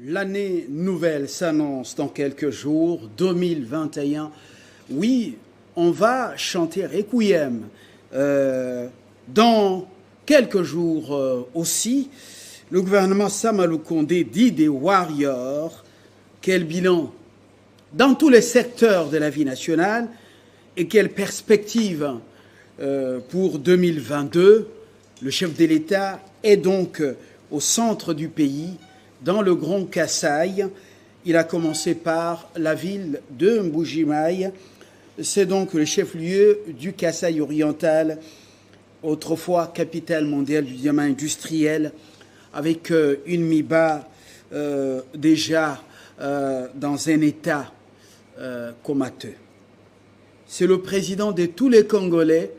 L'année nouvelle s'annonce dans quelques jours, 2021. Oui, on va chanter Requiem. Dans quelques jours aussi, le gouvernement Samalou Condé dit des warriors. Quel bilan dans tous les secteurs de la vie nationale et quelle perspective pour 2022. Le chef de l'État est donc au centre du pays, dans le Grand Kasaï. Il a commencé par la ville de Mbujimaï. C'est donc le chef-lieu du Kasaï oriental, autrefois capitale mondiale du diamant industriel, avec une MIBA déjà dans un état comateux. C'est le président de tous les Congolais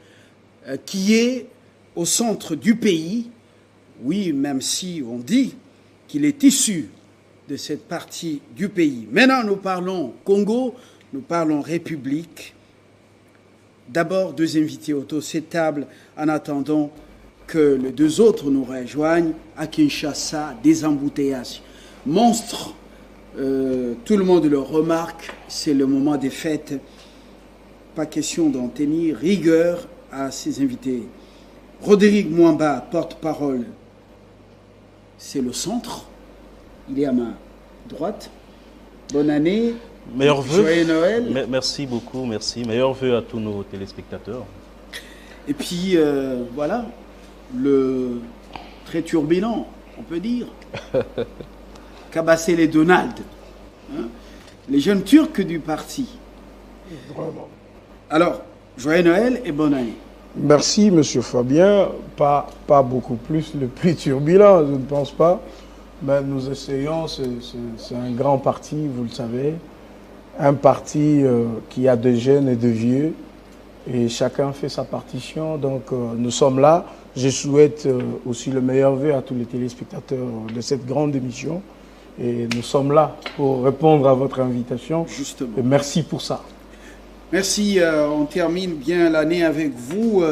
qui est au centre du pays. Oui, même si on dit qu'il est issu de cette partie du pays. Maintenant, nous parlons Congo, nous parlons République. D'abord, deux invités autour de cette table en attendant que les deux autres nous rejoignent. À Kinshasa, des embouteillages monstres. Tout le monde le remarque, c'est le moment des fêtes. Pas question d'en tenir rigueur à ces invités. Rodrigue Mwamba, porte-parole, c'est le centre. Il est à ma droite. Bonne année. Meilleurs vœux. Joyeux Noël. Merci beaucoup, merci. Meilleurs vœux à tous nos téléspectateurs. Et puis, voilà, le très turbulent, on peut dire. Kabassé les Donald. Hein, les jeunes Turcs du parti. Vraiment. Alors, joyeux Noël et bonne année. Merci, monsieur Fabien. Pas beaucoup plus, le plus turbulent, je ne pense pas. Mais nous essayons, c'est un grand parti, vous le savez. Un parti qui a de jeunes et de vieux. Et chacun fait sa partition. Donc, nous sommes là. Je souhaite aussi le meilleur vœu à tous les téléspectateurs de cette grande émission. Et nous sommes là pour répondre à votre invitation. Justement. Et merci pour ça. Merci, on termine bien l'année avec vous.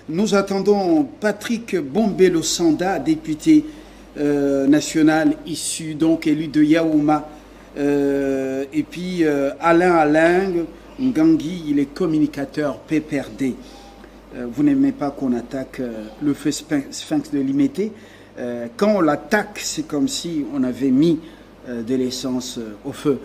Nous attendons Patrick Bombelo-Sanda, député national issu, donc élu de Yaouma. Et puis Alain Aling Ngangui, il est communicateur PPRD. Vous n'aimez pas qu'on attaque le feu sphinx de Limité. Quand on l'attaque, c'est comme si on avait mis de l'essence au feu.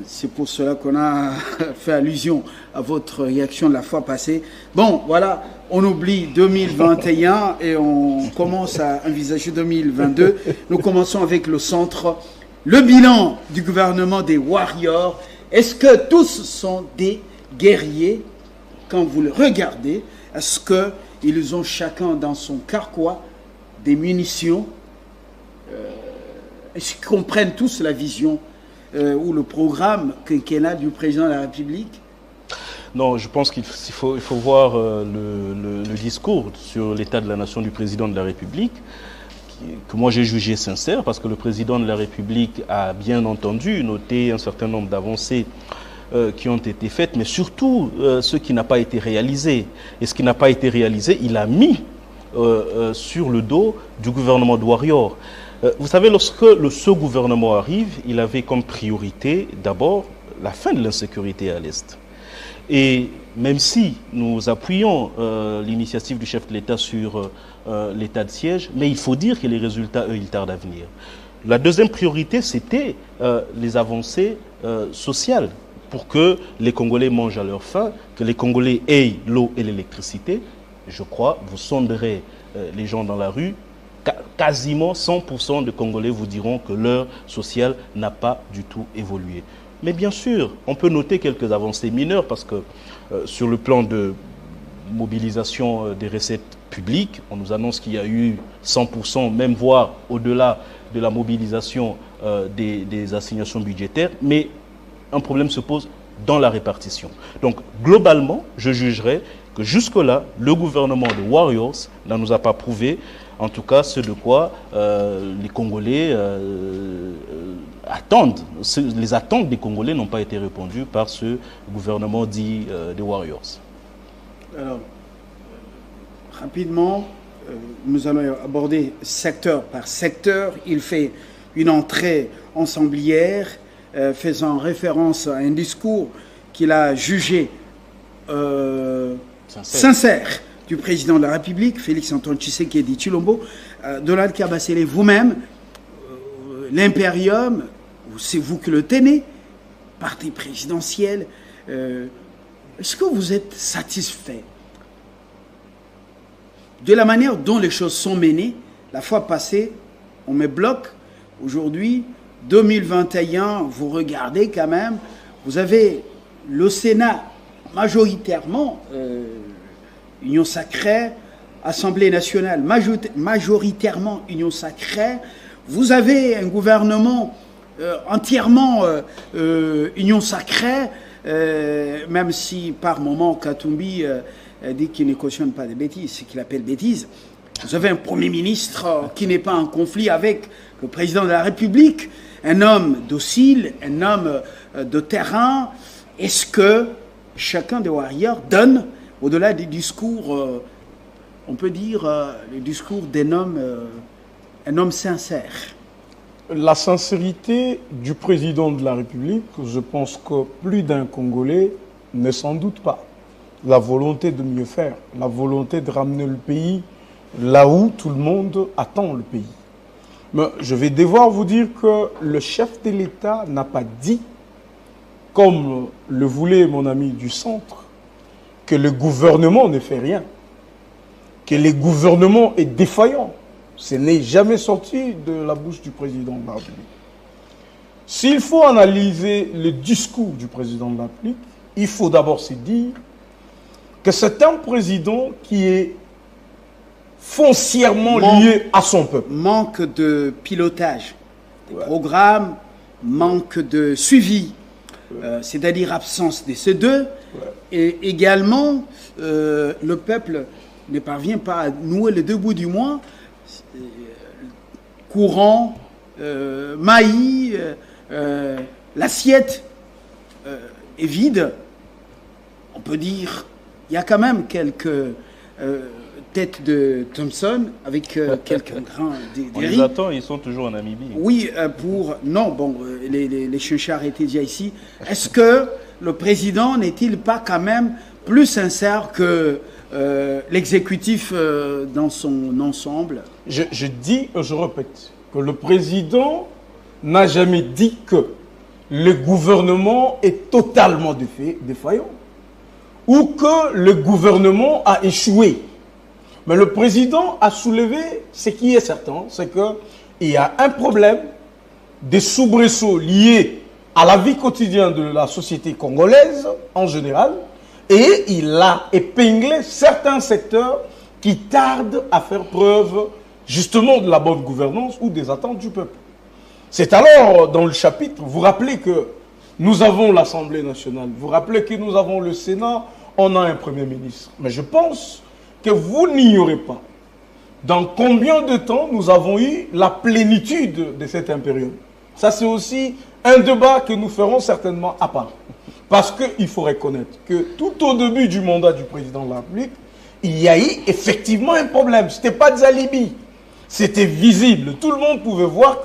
C'est pour cela qu'on a fait allusion à votre réaction de la fois passée. Bon, voilà, on oublie 2021 et on commence à envisager 2022. Nous commençons avec le centre. Le bilan du gouvernement des Warriors. Est-ce que tous sont des guerriers quand vous le regardez? Est-ce qu'ils ont chacun dans son carquois des munitions? Est-ce qu'ils comprennent tous la vision ou le programme quinquennal du président de la République? Non, je pense qu'il faut voir le discours sur l'état de la nation du président de la République, que moi j'ai jugé sincère, parce que le président de la République a bien entendu noté un certain nombre d'avancées qui ont été faites, mais surtout ce qui n'a pas été réalisé. Et ce qui n'a pas été réalisé, il a mis sur le dos du gouvernement de Warrior. Vous savez, lorsque ce gouvernement arrive, il avait comme priorité d'abord la fin de l'insécurité à l'Est. Et même si nous appuyons l'initiative du chef de l'État sur l'état de siège, mais il faut dire que les résultats, eux, ils tardent à venir. La deuxième priorité, c'était les avancées sociales pour que les Congolais mangent à leur faim, que les Congolais aient l'eau et l'électricité. Je crois, vous sonderez les gens dans la rue, quasiment 100% de Congolais vous diront que l'heure sociale n'a pas du tout évolué. Mais bien sûr, on peut noter quelques avancées mineures parce que sur le plan de mobilisation des recettes publiques, on nous annonce qu'il y a eu 100%, même voire au-delà de la mobilisation des assignations budgétaires, mais un problème se pose dans la répartition. Donc globalement, je jugerais que jusque-là, le gouvernement de Warriors ne nous a pas prouvé, en tout cas, ce de quoi les Congolais attendent. Les attentes des Congolais n'ont pas été répondues par ce gouvernement dit des Warriors. Alors, rapidement, nous allons aborder secteur par secteur. Il fait une entrée ensemblière faisant référence à un discours qu'il a jugé sincère du président de la République, Félix-Antoine Tshisekedi Tshilombo. Donald Kabasele, vous-même, l'impérium, c'est vous qui le tenez, parti présidentiel. Est-ce que vous êtes satisfait de la manière dont les choses sont menées? La fois passée, on met bloc. Aujourd'hui, 2021, vous regardez quand même, vous avez le Sénat majoritairement, Union sacrée, Assemblée nationale majoritairement Union sacrée, vous avez un gouvernement entièrement Union sacrée, même si par moment Katumbi dit qu'il ne cautionne pas des bêtises, ce qu'il appelle bêtises. Vous avez un Premier ministre qui n'est pas en conflit avec le président de la République, un homme docile, un homme de terrain. Est-ce que chacun des warriors donne, au-delà des discours, on peut dire, le discours d'un homme, un homme sincère? La sincérité du président de la République, je pense que plus d'un Congolais ne s'en doute pas. La volonté de mieux faire, la volonté de ramener le pays là où tout le monde attend le pays. Mais je vais devoir vous dire que le chef de l'État n'a pas dit, comme le voulait mon ami du centre, que le gouvernement ne fait rien, que le gouvernement est défaillant. Ce n'est jamais sorti de la bouche du président de la République. S'il faut analyser le discours du président de la République, il faut d'abord se dire que c'est un président qui est foncièrement lié à son peuple. Manque de pilotage des programmes, manque de suivi, c'est-à-dire absence de ces deux. Et également, le peuple ne parvient pas à nouer les deux bouts du mois. Courant, maïs, l'assiette est vide. On peut dire, il y a quand même quelques têtes de Thompson avec quelques grains de On les attend, ils sont toujours en Namibie. Oui, non, bon, les chinchards étaient déjà ici. Est-ce que le président n'est-il pas quand même plus sincère que l'exécutif dans son ensemble? Je dis, je répète, que le président n'a jamais dit que le gouvernement est totalement défaillant ou que le gouvernement a échoué. Mais le président a soulevé ce qui est certain, c'est qu'il y a un problème des soubresauts liés à la vie quotidienne de la société congolaise en général, et il a épinglé certains secteurs qui tardent à faire preuve justement de la bonne gouvernance ou des attentes du peuple. C'est alors dans le chapitre, vous rappelez que nous avons l'Assemblée nationale, vous rappelez que nous avons le Sénat, on a un Premier ministre. Mais je pense que vous n'ignorez pas dans combien de temps nous avons eu la plénitude de cette période. Ça, c'est aussi un débat que nous ferons certainement à part. Parce qu'il faut reconnaître que tout au début du mandat du président de la République, il y a eu effectivement un problème. Ce n'était pas des alibis. C'était visible. Tout le monde pouvait voir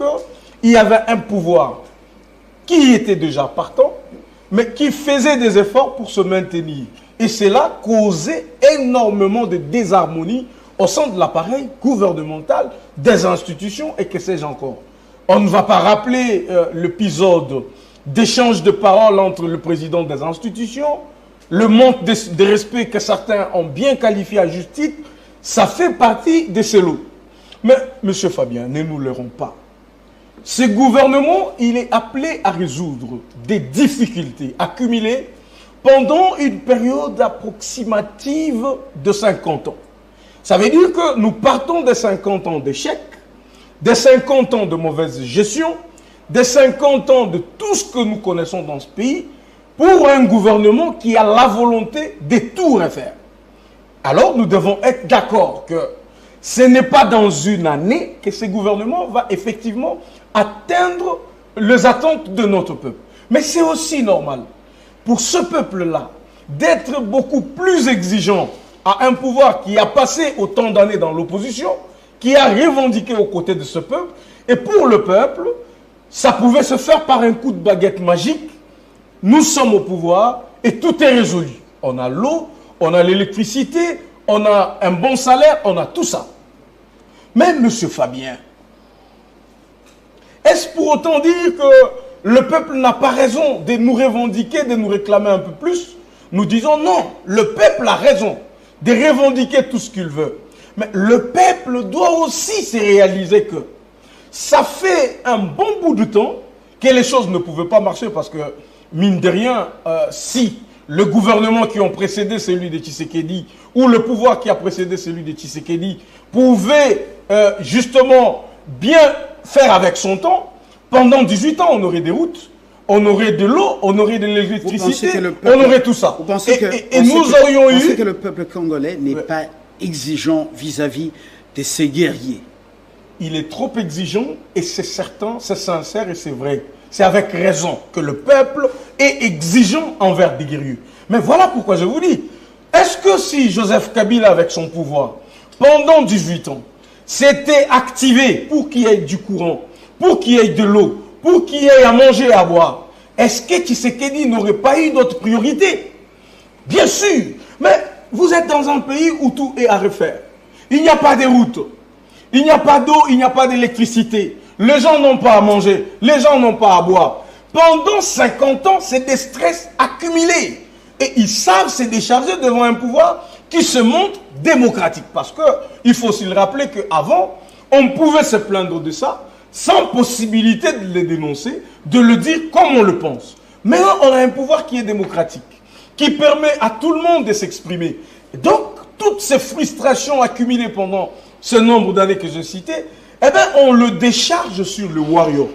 qu'il y avait un pouvoir qui était déjà partant, mais qui faisait des efforts pour se maintenir. Et cela causait énormément de désharmonie au sein de l'appareil gouvernemental, des institutions et que sais-je encore. On ne va pas rappeler l'épisode d'échange de paroles entre le président des institutions, le manque de respect que certains ont bien qualifié à juste titre, ça fait partie de ces lots. Mais, M. Fabien, ne nous leurrons pas. Ce gouvernement, il est appelé à résoudre des difficultés accumulées pendant une période approximative de 50 ans. Ça veut dire que nous partons de 50 ans d'échecs, des 50 ans de mauvaise gestion, des 50 ans de tout ce que nous connaissons dans ce pays, pour un gouvernement qui a la volonté de tout refaire. Alors nous devons être d'accord que ce n'est pas dans une année que ce gouvernement va effectivement atteindre les attentes de notre peuple. Mais c'est aussi normal pour ce peuple-là d'être beaucoup plus exigeant à un pouvoir qui a passé autant d'années dans l'opposition, qui a revendiqué aux côtés de ce peuple, Et pour le peuple, ça pouvait se faire par un coup de baguette magique. Nous sommes au pouvoir et tout est résolu. On a l'eau, on a l'électricité, on a un bon salaire, on a tout ça. Mais M. Fabien, est-ce pour autant dire que le peuple n'a pas raison de nous revendiquer, de nous réclamer un peu plus? Nous disons non, le peuple a raison de revendiquer tout ce qu'il veut. Mais le peuple doit aussi se réaliser que ça fait un bon bout de temps que les choses ne pouvaient pas marcher parce que, mine de rien, si le gouvernement qui a précédé celui de Tshisekedi ou le pouvoir qui a précédé celui de Tshisekedi pouvait justement bien faire avec son temps, pendant 18 ans, on aurait des routes, on aurait de l'eau, on aurait de l'électricité, on aurait tout ça. Et nous aurions eu... Vous pensez que le peuple congolais n'est pas exigeant vis-à-vis de ses guerriers? Il est trop exigeant et c'est certain, c'est sincère et c'est vrai. C'est avec raison que le peuple est exigeant envers des guerriers. Mais voilà pourquoi je vous dis, est-ce que si Joseph Kabila avec son pouvoir, pendant 18 ans, s'était activé pour qu'il y ait du courant, pour qu'il y ait de l'eau, pour qu'il y ait à manger et à boire, est-ce que Tshisekedi n'aurait pas eu d'autres priorités? Bien sûr, mais vous êtes dans un pays où tout est à refaire. Il n'y a pas de routes, il n'y a pas d'eau, il n'y a pas d'électricité. Les gens n'ont pas à manger, les gens n'ont pas à boire. Pendant 50 ans, c'est des stress accumulés. Et ils savent se décharger devant un pouvoir qui se montre démocratique. Parce qu'il faut aussi le rappeler qu'avant, on pouvait se plaindre de ça sans possibilité de le dénoncer, de le dire comme on le pense. Maintenant, on a un pouvoir qui est démocratique, qui permet à tout le monde de s'exprimer. Donc, toutes ces frustrations accumulées pendant ce nombre d'années que je citais, eh bien, on le décharge sur le warrior.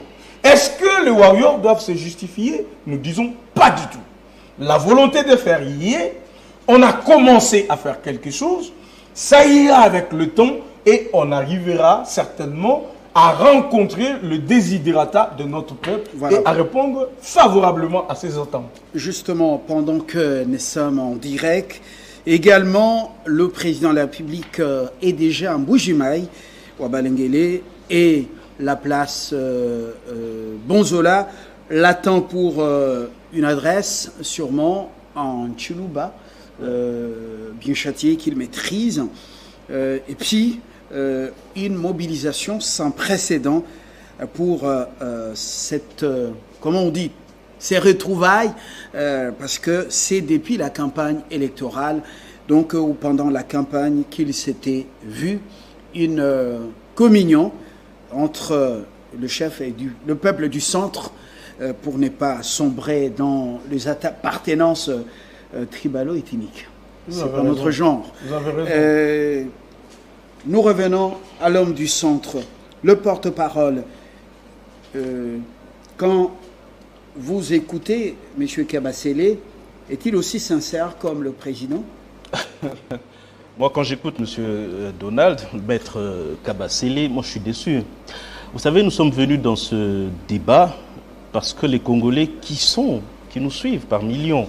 Est-ce que les warriors doivent se justifier? Nous disons pas du tout. La volonté de faire y est. On a commencé à faire quelque chose. Ça ira avec le temps et on arrivera certainement à rencontrer le desiderata de notre peuple et à répondre favorablement à ses attentes. Justement, pendant que nous sommes en direct, également, le président de la République est déjà en Bujimaï, Wabalengele, et la place Bonzola l'attend pour une adresse, sûrement en Tchilouba, bien châtié, qu'il maîtrise. Et puis, une mobilisation sans précédent pour cette, comment on dit, ces retrouvailles, parce que c'est depuis la campagne électorale, donc ou pendant la campagne qu'il s'était vu une communion entre le chef et le peuple du centre, pour ne pas sombrer dans les appartenances tribalo-ethniques. C'est pas notre genre. Vous avez raison. Nous revenons à l'homme du centre, le porte-parole. Quand vous écoutez M. Kabasele, est-il aussi sincère comme le président? Moi, quand j'écoute M. Donald, le maître Kabasele, moi je suis déçu. Vous savez, nous sommes venus dans ce débat parce que les Congolais qui nous suivent par millions,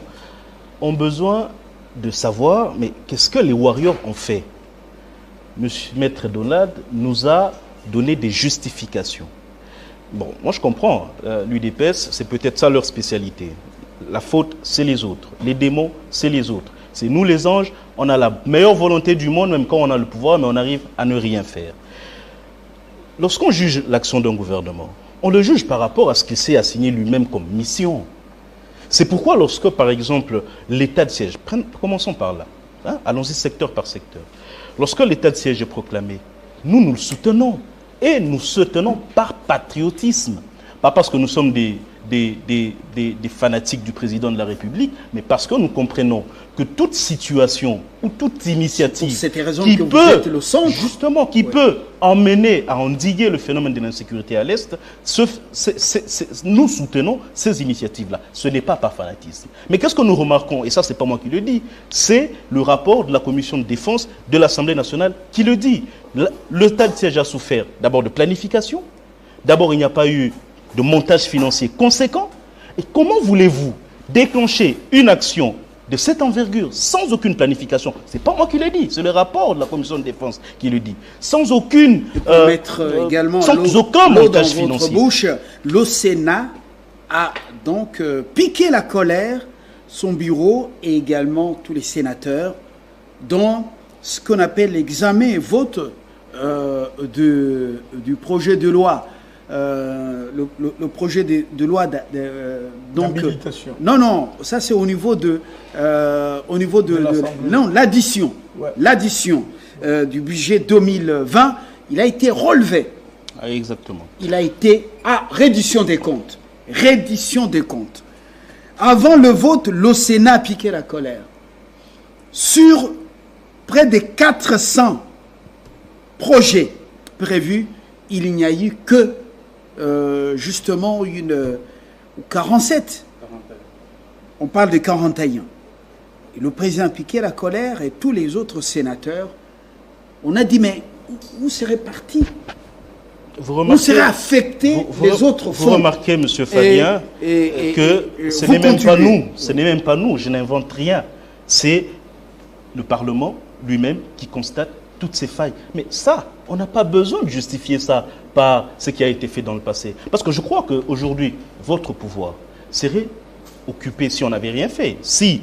ont besoin de savoir, mais qu'est-ce que les warriors ont fait? Maître Donald nous a donné des justifications. Bon, moi je comprends, l'UDPS, c'est peut-être ça leur spécialité. La faute, c'est les autres. Les démons, c'est les autres. C'est nous les anges, on a la meilleure volonté du monde, même quand on a le pouvoir, mais on arrive à ne rien faire. Lorsqu'on juge l'action d'un gouvernement, on le juge par rapport à ce qu'il s'est assigné lui-même comme mission. C'est pourquoi lorsque, par exemple, l'état de siège, commençons par là, hein, allons-y secteur par secteur. Lorsque l'état de siège est proclamé, nous le soutenons. Et nous soutenons par patriotisme. Pas parce que nous sommes des fanatiques du président de la République, mais parce que nous comprenons que toute situation ou toute initiative qui peut, justement, qui peut emmener à endiguer le phénomène de l'insécurité à l'Est, nous soutenons ces initiatives-là. Ce n'est pas par fanatisme. Mais qu'est-ce que nous remarquons, et ça c'est pas moi qui le dis, c'est le rapport de la commission de défense de l'Assemblée nationale qui le dit. L'état de siège a souffert d'abord de planification, d'abord il n'y a pas eu de montage financier conséquent. Et comment voulez-vous déclencher une action de cette envergure, sans aucune planification. Ce n'est pas moi qui l'ai dit, c'est le rapport de la Commission de défense qui le dit. Sans aucune... mettre également sans aucun montage financier. Bouche, le Sénat a donc piqué la colère, son bureau et également tous les sénateurs, dans ce qu'on appelle l'examen et vote du projet de loi. Le projet de loi d'habilitation. Non, ça c'est au niveau de l'addition. Ouais. L'addition du budget 2020, il a été relevé. Ah, exactement. Il a été à reddition des comptes. Reddition des comptes. Avant le vote, le Sénat a piqué la colère. Sur près de 400 projets prévus, il n'y a eu que justement 47. On parle de 41. Et le président a piqué la colère et tous les autres sénateurs, on a dit, mais où serait parti? Où serait affecté les autres fonds? Vous remarquez, M. Fabien, que ce n'est même pas nous. Ce n'est même pas nous, je n'invente rien. C'est le Parlement lui-même qui constate toutes ces failles. Mais ça, on n'a pas besoin de justifier ça par ce qui a été fait dans le passé. Parce que je crois qu'aujourd'hui, votre pouvoir serait occupé si on n'avait rien fait. Si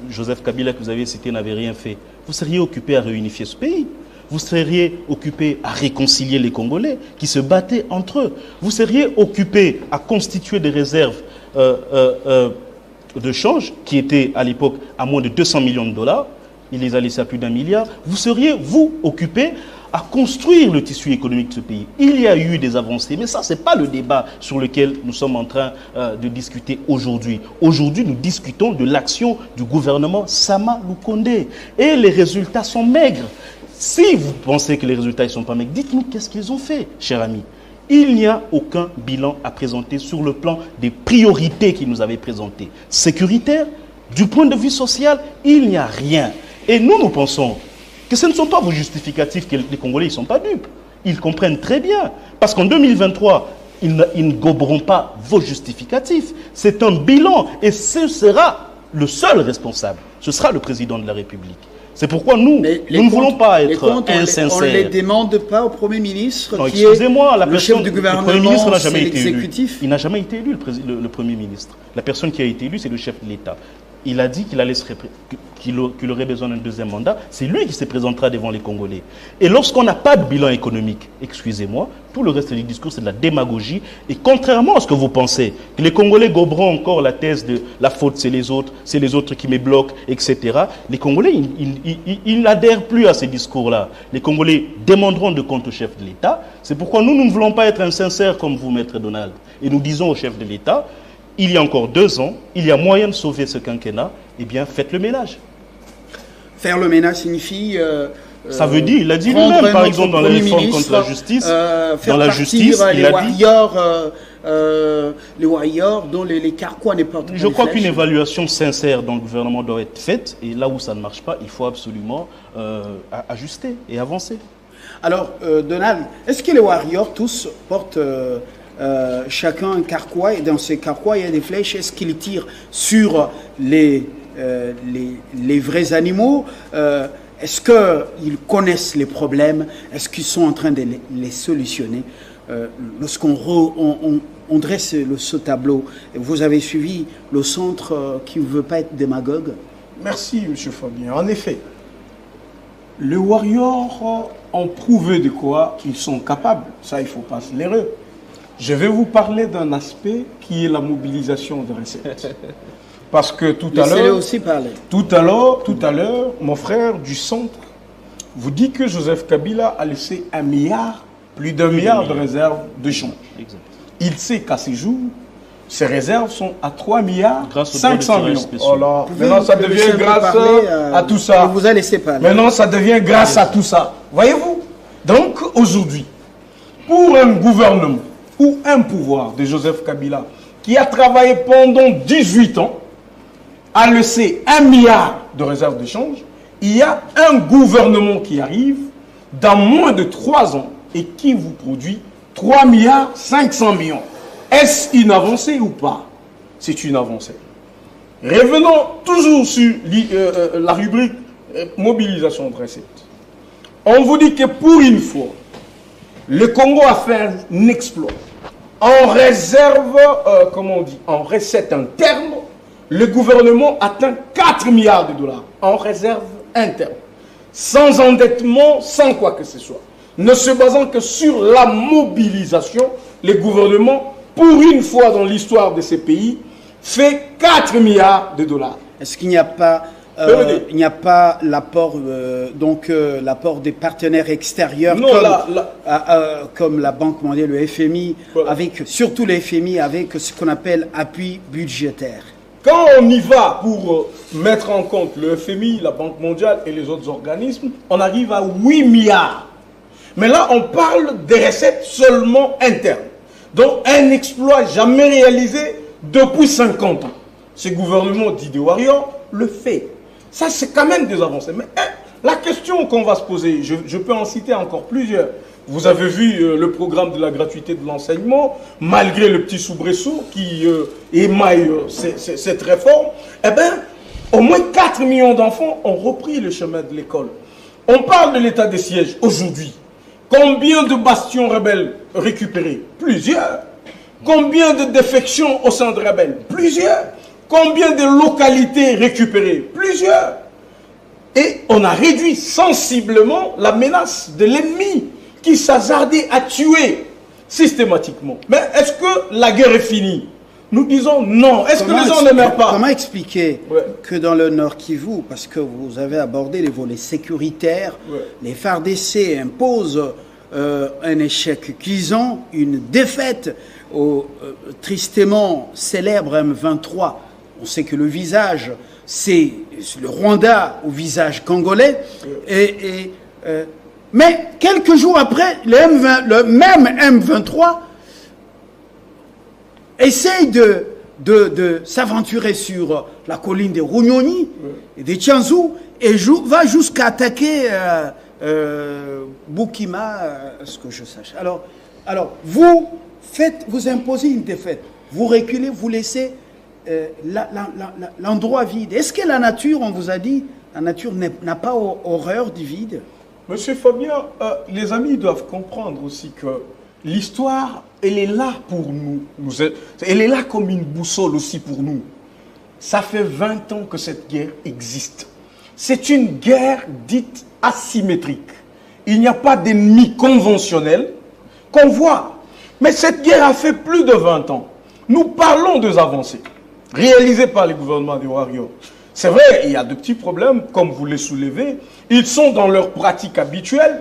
Joseph Kabila, que vous avez cité, n'avait rien fait, vous seriez occupé à réunifier ce pays. Vous seriez occupé à réconcilier les Congolais qui se battaient entre eux. Vous seriez occupé à constituer des réserves de change qui étaient à l'époque à moins de 200 millions de dollars. Il les a laissés à plus d'1 milliard. Vous seriez, vous, occupé à construire le tissu économique de ce pays. Il y a eu des avancées, mais ça, ce n'est pas le débat sur lequel nous sommes en train de discuter aujourd'hui. Aujourd'hui, nous discutons de l'action du gouvernement Sama Lukonde. Et les résultats sont maigres. Si vous pensez que les résultats ne sont pas maigres, dites-nous qu'est-ce qu'ils ont fait, cher ami. Il n'y a aucun bilan à présenter sur le plan des priorités qu'ils nous avaient présentées. Sécuritaire, du point de vue social, il n'y a rien. Et nous pensons que ce ne sont pas vos justificatifs, que les Congolais ne sont pas dupes. Ils comprennent très bien. Parce qu'en 2023, ils ne goberont pas vos justificatifs. C'est un bilan et ce sera le seul responsable. Ce sera le président de la République. C'est pourquoi nous ne voulons pas être insincères. On ne les demande pas au Premier ministre, non, qui est le chef du gouvernement, le Premier ministre n'a jamais été l'exécutif. Il n'a jamais été élu, le Premier ministre. La personne qui a été élue, c'est le chef de l'État. Il a dit qu'il aurait besoin d'un deuxième mandat. C'est lui qui se présentera devant les Congolais. Et lorsqu'on n'a pas de bilan économique, excusez-moi, tout le reste du discours, c'est de la démagogie. Et contrairement à ce que vous pensez, que les Congolais goberont encore la thèse de la faute, c'est les autres qui me bloquent, etc. Les Congolais, ils n'adhèrent plus à ces discours-là. Les Congolais demanderont de compte au chef de l'État. C'est pourquoi nous ne voulons pas être insincères comme vous, Maître Donald. Et nous disons au chef de l'État, il y a encore 2 ans, il y a moyen de sauver ce quinquennat, eh bien, faites le ménage. Faire le ménage signifie... ça veut dire, il a dit lui-même, par exemple, dans la réforme contre la justice, dans la justice, il a dit... les warriors dont les carquois n'est pas... Je crois qu'une évaluation sincère dans le gouvernement doit être faite, et là où ça ne marche pas, il faut absolument ajuster et avancer. Alors, Donald, est-ce que les warriors tous portent... chacun un carquois, et dans ces carquois il y a des flèches? Est-ce qu'ils tirent sur les vrais animaux? Est-ce qu'ils connaissent les problèmes? Est-ce qu'ils sont en train de les solutionner? Lorsqu'on dresse ce tableau, vous avez suivi le centre qui ne veut pas être démagogue? Merci, M. Fabien. En effet, les warriors ont prouvé de quoi ils sont capables. Ça, il ne faut pas se l'errer. Je vais vous parler d'un aspect qui est la mobilisation de recettes. Parce que tout à l'heure, mon frère du centre vous dit que Joseph Kabila a laissé plus d'un milliard de réserves de change. Exact. Il sait qu'à ce jour, ces réserves sont à 3 milliards 500 millions. Oh là, maintenant ça devient grâce à tout ça. On vous a laissé parler. Maintenant ça devient grâce à tout ça. Voyez-vous? Donc aujourd'hui, pour un gouvernement ou un pouvoir de Joseph Kabila qui a travaillé pendant 18 ans à laisser 1 milliard de réserves de change, il y a un gouvernement qui arrive dans moins de 3 ans et qui vous produit 3 milliards 500 millions. Est-ce une avancée ou pas? C'est une avancée. Revenons toujours sur la rubrique mobilisation de recettes. On vous dit que pour une fois, le Congo a fait un exploit. En réserve, comment on dit, en recette interne, le gouvernement atteint 4 milliards de dollars en réserve interne. Sans endettement, sans quoi que ce soit. Ne se basant que sur la mobilisation, le gouvernement, pour une fois dans l'histoire de ces pays, fait 4 milliards de dollars. Est-ce qu'il n'y a pas l'apport l'apport des partenaires extérieurs non, comme la Banque mondiale, le FMI, voilà. Surtout le FMI avec ce qu'on appelle appui budgétaire? Quand on y va pour mettre en compte le FMI, la Banque mondiale et les autres organismes, on arrive à 8 milliards. Mais là, on parle des recettes seulement internes. Donc, un exploit jamais réalisé depuis 50 ans. Ce gouvernement d'Idé Warrior le fait. Ça, c'est quand même des avancées. Mais la question qu'on va se poser, je peux en citer encore plusieurs. Vous avez vu le programme de la gratuité de l'enseignement, malgré le petit soubresaut qui émaille cette réforme, eh bien, au moins 4 millions d'enfants ont repris le chemin de l'école. On parle de l'état des sièges aujourd'hui. Combien de bastions rebelles récupérés? Plusieurs. Combien de défections au sein de rebelles? Plusieurs. Combien de localités récupérées? Plusieurs. Et on a réduit sensiblement la menace de l'ennemi qui s'hasardait à tuer systématiquement. Mais est-ce que la guerre est finie? Nous disons non. Est-ce que les gens n'aiment pas? Comment expliquer que dans le Nord Kivu, parce que vous avez abordé les volets sécuritaires, les FARDC imposent un échec cuisant, une défaite au tristement célèbre M23. On sait que le visage, c'est le Rwanda au visage congolais. Mais quelques jours après, le même M23 essaye de s'aventurer sur la colline des Runyoni et des Tianzou et va jusqu'à attaquer Bukima, ce que je sache. Alors vous imposez une défaite, vous reculez, vous laissez l'endroit vide. Est-ce que la nature, on vous a dit, la nature n'a pas horreur du vide? Monsieur Fabien, les amis doivent comprendre aussi que l'histoire, elle est là pour nous. Elle est là comme une boussole aussi pour nous. Ça fait 20 ans que cette guerre existe. C'est une guerre dite asymétrique. Il n'y a pas d'ennemi conventionnel qu'on voit. Mais cette guerre a fait plus de 20 ans. Nous parlons des avancées réalisées par les gouvernements des Warriors. C'est vrai, il y a de petits problèmes, comme vous les soulevez. Ils sont dans leur pratique habituelle,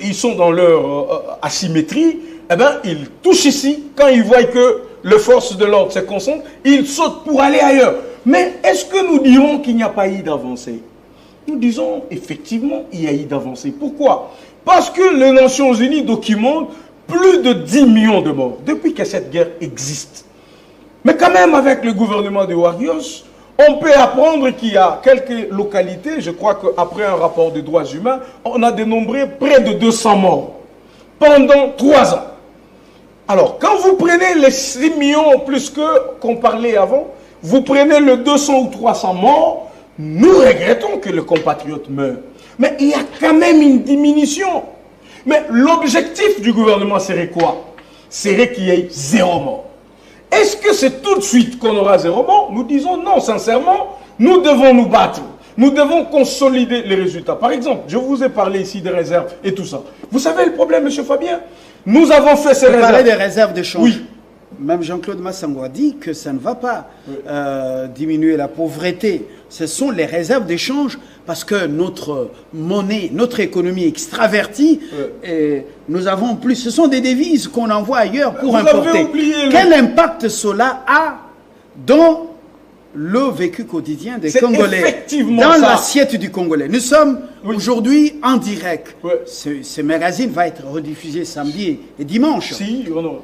ils sont dans leur asymétrie. Eh bien, ils touchent ici. Quand ils voient que les forces de l'ordre se concentrent, ils sautent pour aller ailleurs. Mais est-ce que nous dirons qu'il n'y a pas eu d'avancée? Nous disons, effectivement, il y a eu d'avancée. Pourquoi? Parce que les Nations Unies documentent plus de 10 millions de morts depuis que cette guerre existe. Mais quand même, avec le gouvernement des Warriors, on peut apprendre qu'il y a quelques localités, je crois qu'après un rapport des droits humains, on a dénombré près de 200 morts pendant 3 ans. Alors, quand vous prenez les 6 millions plus qu'on parlait avant, vous prenez le 200 ou 300 morts, nous regrettons que les compatriotes meurent. Mais il y a quand même une diminution. Mais l'objectif du gouvernement serait quoi? Serait qu'il y ait 0 mort. Est-ce que c'est tout de suite qu'on aura 0 mort? Nous disons non, sincèrement, nous devons nous battre. Nous devons consolider les résultats. Par exemple, je vous ai parlé ici des réserves et tout ça. Vous savez le problème, M. Fabien? Nous avons fait ces réserves. Vous parlez des réserves de change. Oui. Même Jean-Claude Massango a dit que ça ne va pas diminuer la pauvreté. Ce sont les réserves d'échange parce que notre monnaie, notre économie extravertie, et nous avons plus. Ce sont des devises qu'on envoie ailleurs pour importer. Quel impact cela a dans le vécu quotidien des Congolais, dans l'assiette du Congolais? Nous sommes aujourd'hui en direct. Ce magazine va être rediffusé samedi et dimanche. Si, non.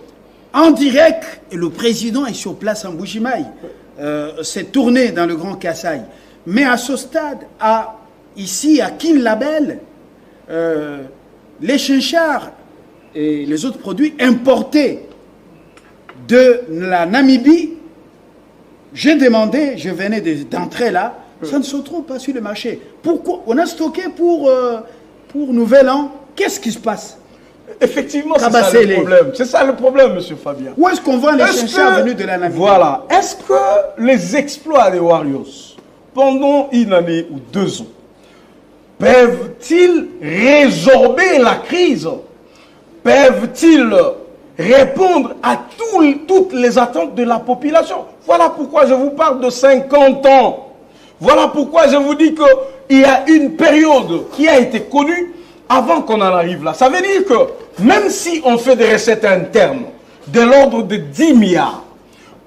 En direct, et le président est sur place en Mbuji-Mayi. C'est tourné dans le Grand Kasaï. Mais à ce stade, ici à Kinlabel, les chinchards et les autres produits importés de la Namibie J'ai demandé, je venais d'entrer là, ça ne se trouve pas sur le marché. Pourquoi? On a stocké pour Nouvel An. Qu'est-ce qui se passe? Effectivement, c'est ça le problème. C'est ça le problème, M. Fabien. Où est-ce qu'on vend les chinchas venus de la Namibie? Voilà. Est-ce que les exploits des Warriors, pendant une année ou 2 ans, peuvent-ils résorber la crise? Peuvent-ils répondre à toutes les attentes de la population? Voilà pourquoi je vous parle de 50 ans. Voilà pourquoi je vous dis qu'il y a une période qui a été connue avant qu'on en arrive là. Ça veut dire que même si on fait des recettes internes de l'ordre de 10 milliards,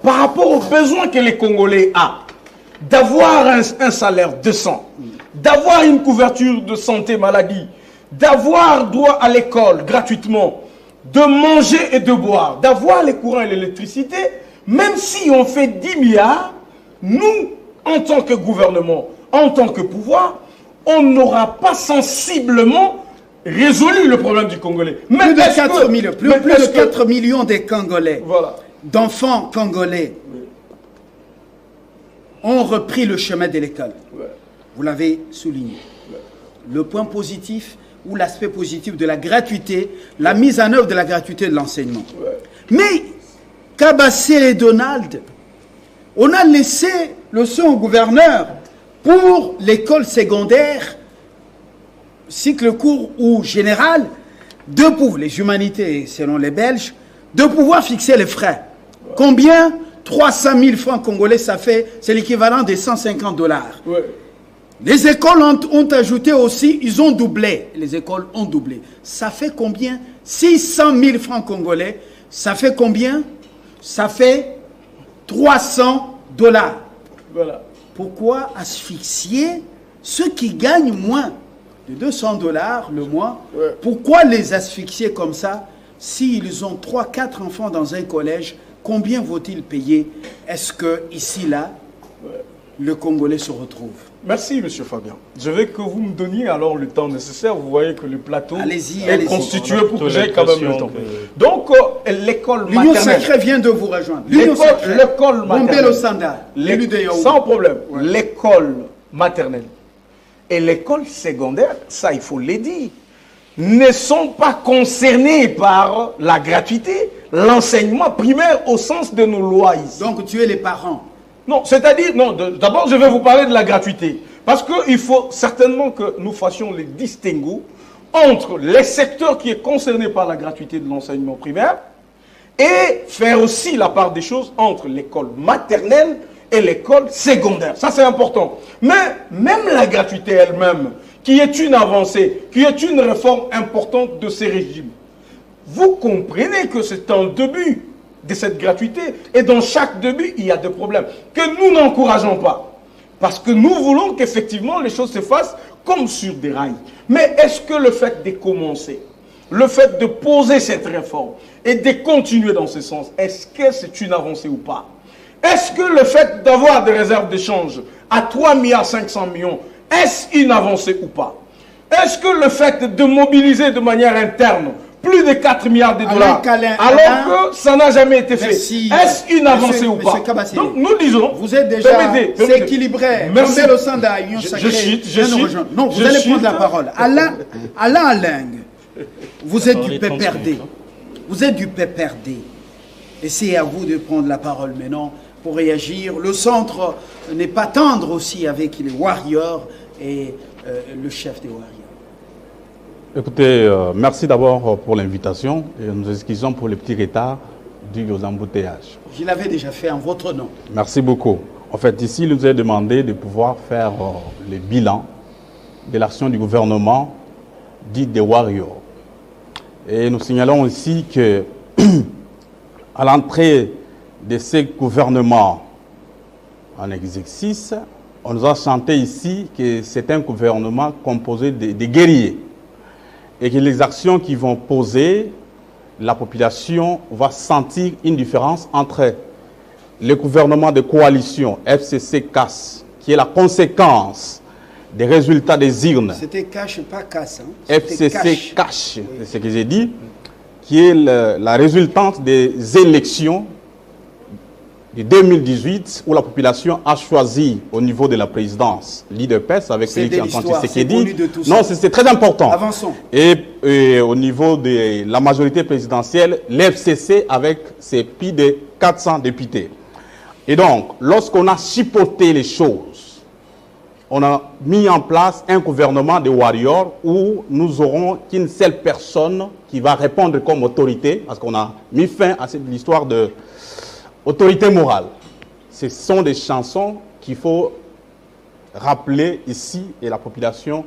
par rapport aux besoins que les Congolais ont, d'avoir un salaire décent, d'avoir une couverture de santé maladie, d'avoir droit à l'école gratuitement, de manger et de boire, d'avoir les courants et l'électricité, même si on fait 10 milliards, nous, en tant que gouvernement, en tant que pouvoir, on n'aura pas sensiblement résolu le problème du Congolais. Mais plus de 4 millions de Congolais, voilà, d'enfants congolais, ont repris le chemin de l'école. Ouais. Vous l'avez souligné. Ouais. Le point positif ou l'aspect positif de la gratuité, la mise en œuvre de la gratuité de l'enseignement. Ouais. Mais, Kabassé et Donald, on a laissé le son au gouverneur pour l'école secondaire, cycle court ou général, les humanités selon les Belges, de pouvoir fixer les frais. Ouais. Combien? 300 000 francs congolais, c'est l'équivalent de 150 $. Ouais. Les écoles ont ajouté aussi, ils ont doublé. Les écoles ont doublé. Ça fait combien? 600 000 francs congolais. Ça fait combien? Ça fait 300 $. Voilà. Pourquoi asphyxier ceux qui gagnent moins de 200 $ le mois? Ouais. Pourquoi les asphyxier comme ça? S'ils ont 3-4 enfants dans un collège, combien vaut-il payer? Est-ce que ici, là, ouais, le Congolais se retrouve? Merci, M. Fabien. Je veux que vous me donniez alors le temps nécessaire. Vous voyez que le plateau est constitué pour que j'aie quand même le temps. Donc, l'école maternelle... L'Union sacrée vient de vous rejoindre. L'école maternelle... Sans problème. Ouais. L'école maternelle et l'école secondaire, ça, il faut le dire, ne sont pas concernés par la gratuité, l'enseignement primaire au sens de nos lois ici. Donc tu es les parents? Non, c'est-à-dire, non, d'abord je vais vous parler de la gratuité. Parce qu'il faut certainement que nous fassions les distinguos entre les secteurs qui sont concernés par la gratuité de l'enseignement primaire et faire aussi la part des choses entre l'école maternelle et l'école secondaire. Ça c'est important. Mais même la gratuité elle-même, qui est une avancée, qui est une réforme importante de ces régimes. Vous comprenez que c'est un début de cette gratuité et dans chaque début, il y a des problèmes que nous n'encourageons pas. Parce que nous voulons qu'effectivement les choses se fassent comme sur des rails. Mais est-ce que le fait de commencer, le fait de poser cette réforme et de continuer dans ce sens, est-ce que c'est une avancée ou pas? Est-ce que le fait d'avoir des réserves d'échange à 3,5 milliards, est-ce une avancée ou pas? Est-ce que le fait de mobiliser de manière interne plus de 4 milliards de dollars, alors que ça n'a jamais été fait, est-ce une avancée ou pas? Donc nous disons... Vous êtes déjà équilibré. Merci. Je chute. Non, vous allez prendre la parole. Alain Aling, vous êtes du PPRD. Vous êtes du PPRD. Et c'est à vous de prendre la parole maintenant pour réagir. Le centre n'est pas tendre aussi avec les Warriors et le chef des Warriors. Écoutez, merci d'abord pour l'invitation et nous excusons pour le petit retard dû aux embouteillages. Je l'avais déjà fait en votre nom. Merci beaucoup. En fait, ici, il nous est demandé de pouvoir faire le bilan de l'action du gouvernement dit des Warriors. Et nous signalons aussi que à l'entrée de ces gouvernements en exercice, on nous a chanté ici que c'est un gouvernement composé de guerriers et que les actions qui vont poser, la population va sentir une différence entre le gouvernement de coalition FCC-CAS, qui est la conséquence des résultats des urnes. C'était cash, pas casse. Hein. FCC-CAS, oui, c'est ce que j'ai dit, qui est la résultante des élections de 2018 où la population a choisi au niveau de la présidence l'IDPS avec Félix Antoine Tshisekedi. Non, c'est très important. Avançons. Et au niveau de la majorité présidentielle, l'FCC avec ses plus de 400 députés. Et donc, lorsqu'on a chipoté les choses, on a mis en place un gouvernement de warriors où nous aurons qu'une seule personne qui va répondre comme autorité, parce qu'on a mis fin à l'histoire de autorité morale. Ce sont des chansons qu'il faut rappeler ici et la population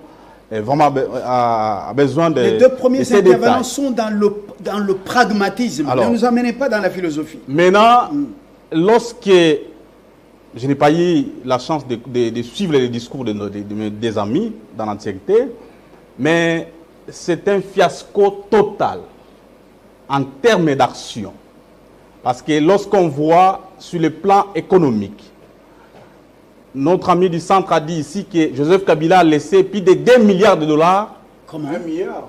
vraiment a besoin de Les deux premiers intervenants détails. sont dans le pragmatisme. Alors, ne nous amenez pas dans la philosophie. Maintenant, lorsque je n'ai pas eu la chance de suivre les discours des amis dans l'entièreté, mais c'est un fiasco total en termes d'action. Parce que lorsqu'on voit sur le plan économique, notre ami du centre a dit ici que Joseph Kabila a laissé plus de 2 milliards de dollars. Comment? 1 milliard.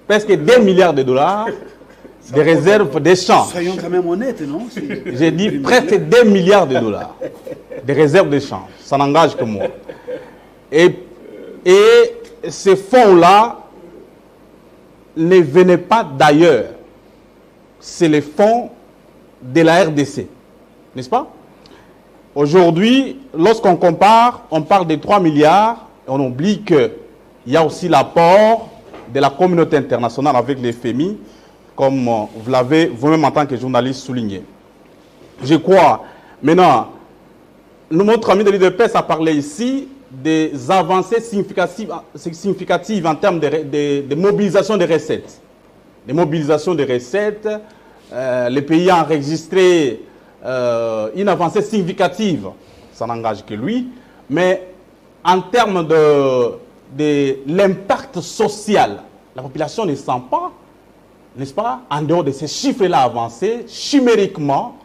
Presque 2 milliards de dollars de réserves d'échange. Soyons quand même honnêtes, non? J'ai dit presque 2 milliards de dollars de réserves d'échange. Ça n'engage que moi. Et ces fonds-là ne venaient pas d'ailleurs. C'est les fonds de la RDC. N'est-ce pas? Aujourd'hui, lorsqu'on compare, on parle de 3 milliards. Et on oublie qu'il y a aussi l'apport de la communauté internationale avec les FMI, comme vous l'avez vous-même en tant que journaliste souligné. Je crois, maintenant, notre ami de l'IDPS a parlé ici des avancées significatives en termes de mobilisation des recettes. Des mobilisations des recettes, les pays ont enregistré une avancée significative, ça n'engage que lui, mais en termes de l'impact social, la population ne sent pas, n'est-ce pas, en dehors de ces chiffres-là avancés, chimériquement,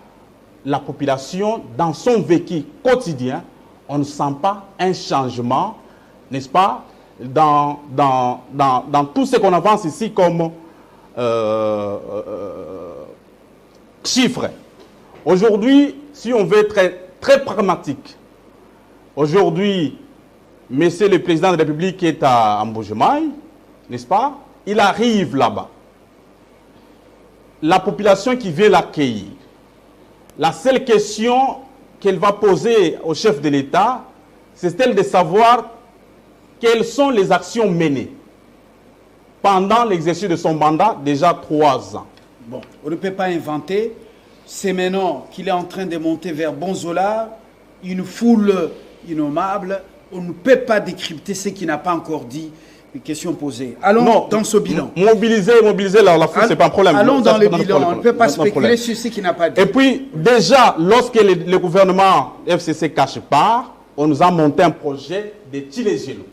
la population, dans son vécu quotidien, on ne sent pas un changement, n'est-ce pas, dans tout ce qu'on avance ici comme chiffres. Aujourd'hui, si on veut être très pragmatique, aujourd'hui, monsieur le président de la République est à Mbujimai, n'est-ce pas? Il arrive là-bas. La population qui vient l'accueillir, la seule question qu'elle va poser au chef de l'État, c'est celle de savoir quelles sont les actions menées pendant l'exercice de son mandat, déjà 3 ans. Bon, on ne peut pas inventer. C'est maintenant qu'il est en train de monter vers Bonzola, une foule innommable. On ne peut pas décrypter ce qu'il n'a pas encore dit. Une question posée. Allons dans ce bilan. Mobiliser la foule, ce n'est pas un problème. Allons dans le bilan. On ne peut pas spéculer sur ce qu'il n'a pas dit. Et puis, déjà, lorsque le gouvernement FCC cache part, on nous a monté un projet de Tchilégelou.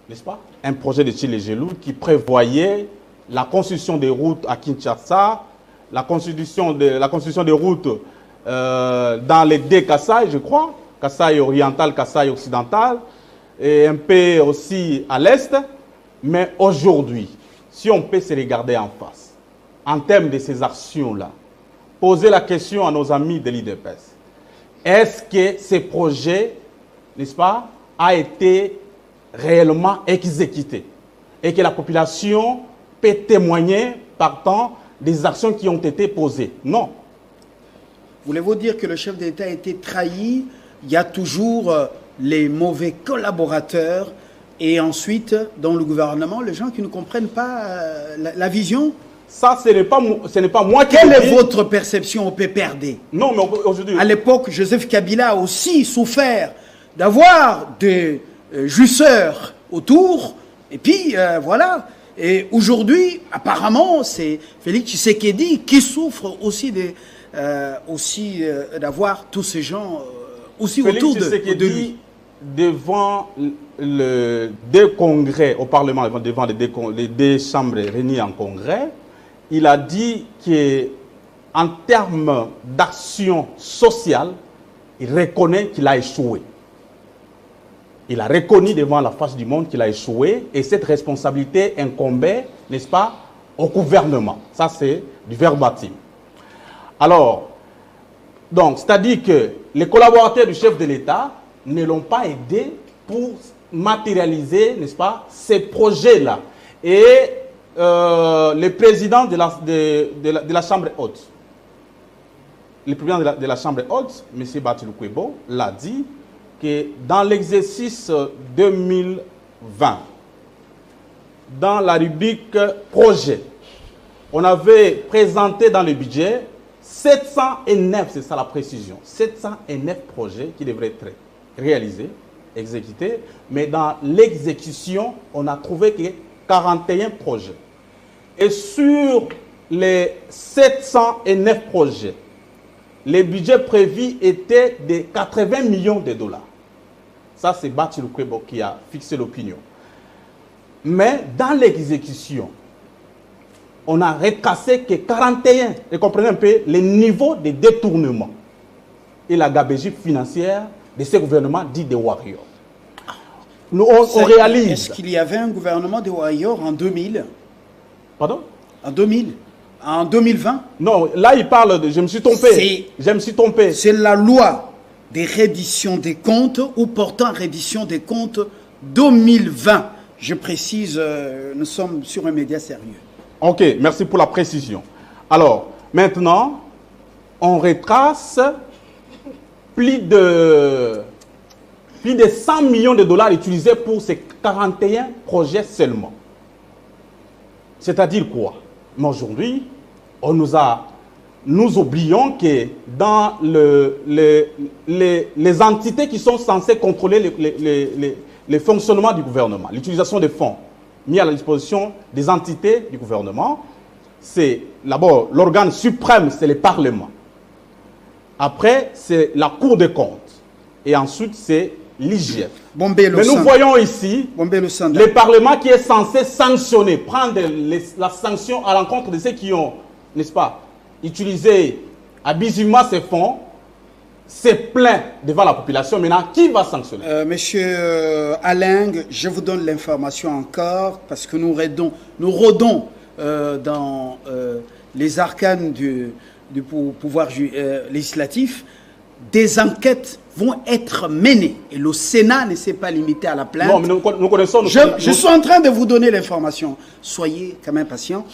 N'est-ce pas? Un projet de Tchilégelou qui prévoyait la construction des routes à Kinshasa, la construction des routes dans les deux Kasaï, je crois, Kasaï oriental, Kasaï occidental, et un peu aussi à l'est. Mais aujourd'hui, si on peut se regarder en face, en termes de ces actions-là, poser la question à nos amis de l'IDPS, est-ce que ces projets, n'est-ce pas, a été réellement exécuté et que la population peut témoigner partant des actions qui ont été posées? Non. Voulez-vous dire que le chef d'État a été trahi? Il y a toujours les mauvais collaborateurs et ensuite, dans le gouvernement, les gens qui ne comprennent pas la vision? Ça, ce n'est pas moi qui Quelle le est dis. votre perception au PPRD? Non, mais aujourd'hui... À l'époque, Joseph Kabila a aussi souffert d'avoir des jusseurs autour. Et puis, voilà. Et aujourd'hui, apparemment, c'est Félix Tshisekedi qui souffre aussi d'avoir tous ces gens aussi Félix autour de lui. Devant deux congrès au Parlement, devant les deux chambres réunies en congrès, il a dit qu'en termes d'action sociale, il reconnaît qu'il a échoué. Il a reconnu devant la face du monde qu'il a échoué et cette responsabilité incombait, n'est-ce pas, au gouvernement. Ça, c'est du verbatim. Alors, Donc, c'est-à-dire que les collaborateurs du chef de l'État ne l'ont pas aidé pour matérialiser, n'est-ce pas, ces projets-là. Et le président de la Chambre haute, le président de la Chambre haute, M. Batilou Kwebo, l'a dit que dans l'exercice 2020, dans la rubrique projet, on avait présenté dans le budget 709, c'est ça la précision, 709 projets qui devraient être réalisés, exécutés, mais dans l'exécution, on a trouvé que 41 projets. Et sur les 709 projets, les budgets prévus étaient de 80 millions de dollars. Ça, c'est Batilou Kwebo qui a fixé l'opinion. Mais dans l'exécution, on a recassé que 41. Vous comprenez un peu le niveau de détournement et la gabegie financière de ce gouvernement dit des Warriors. Nous, on réalise. Est-ce qu'il y avait un gouvernement des Warriors en 2000? Pardon? En 2000? En 2020? Non, là il parle de... Je me suis trompé. Je me suis trompé. C'est la loi des redditions des comptes ou portant reddition des comptes 2020. Je précise, nous sommes sur un média sérieux. Ok, merci pour la précision. Alors, maintenant, on retrace plus de 100 millions de dollars utilisés pour ces 41 projets seulement. C'est-à-dire quoi? Mais aujourd'hui, nous oublions que dans les entités qui sont censées contrôler le fonctionnement du gouvernement, l'utilisation des fonds mis à la disposition des entités du gouvernement, c'est d'abord l'organe suprême, c'est le Parlement. Après, c'est la Cour des comptes. Et ensuite, c'est l'IGF. Mais nous voyons ici le Parlement qui est censé sanctionner, prendre la sanction à l'encontre de ceux qui ont, n'est-ce pas, utilisé abusivement ces fonds, c'est plein devant la population. Maintenant, qui va sanctionner? Monsieur Alain, je vous donne l'information encore parce que nous rôdons dans les arcanes du pouvoir législatif. Des enquêtes vont être menées et le Sénat ne s'est pas limité à la plainte. Non, mais nous connaissons... Je suis en train de vous donner l'information. Soyez quand même patient.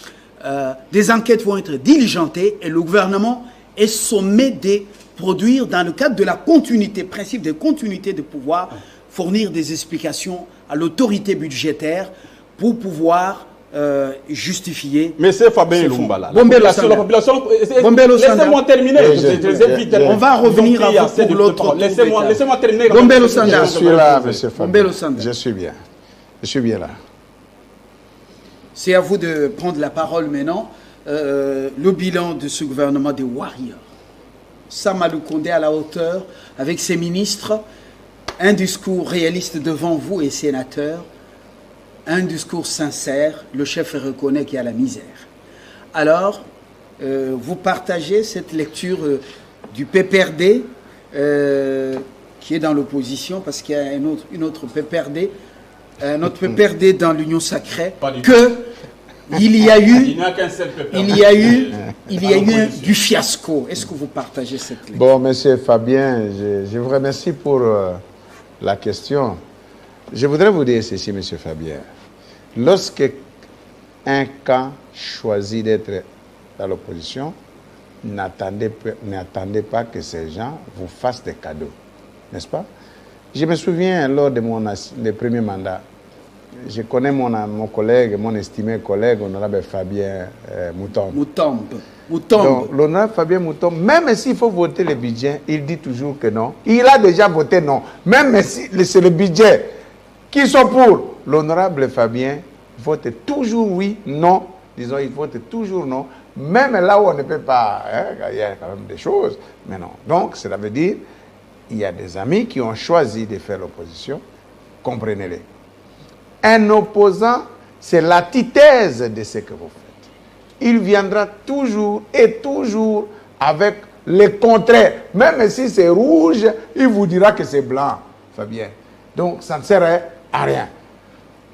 Des enquêtes vont être diligentées et le gouvernement est sommé de produire, dans le cadre de la continuité, principe de continuité de pouvoir, fournir des explications à l'autorité budgétaire pour pouvoir justifier. Monsieur Fabien Lumbala, la population, laissez-moi terminer. On va revenir à vous pour l'autre. Laissez-moi terminer. Je suis là, monsieur Fabien. Je suis bien. Je suis bien là. C'est à vous de prendre la parole maintenant. Le bilan de ce gouvernement des Warriors. Samalou Kondé à la hauteur, avec ses ministres, un discours réaliste devant vous et sénateurs, un discours sincère, le chef reconnaît qu'il y a la misère. Alors, vous partagez cette lecture du PPRD qui est dans l'opposition, parce qu'il y a une autre PPRD, un autre PPRD dans l'Union sacrée, il y a eu du fiasco. Est-ce que vous partagez cette lecture? Bon, monsieur Fabien, je vous remercie pour la question. Je voudrais vous dire ceci, monsieur Fabien. Lorsque un camp choisit d'être dans l'opposition, n'attendez pas que ces gens vous fassent des cadeaux. N'est-ce pas? Je me souviens, lors de mon premier mandat, je connais mon collègue, mon estimé collègue, l'honorable Fabien Moutombe. Donc, l'honorable Fabien Moutombe, même s'il faut voter le budget, il dit toujours que non. Il a déjà voté non. Même si c'est le budget qui sont pour, l'honorable Fabien vote toujours oui, non. Disons, il vote toujours non. Même là où on ne peut pas, il y a quand même des choses. Mais non. Donc, cela veut dire, il y a des amis qui ont choisi de faire l'opposition. Comprenez-les. Un opposant, c'est l'antithèse de ce que vous faites. Il viendra toujours et toujours avec le contraire. Même si c'est rouge, il vous dira que c'est blanc, Fabien. Donc, ça ne sert à rien.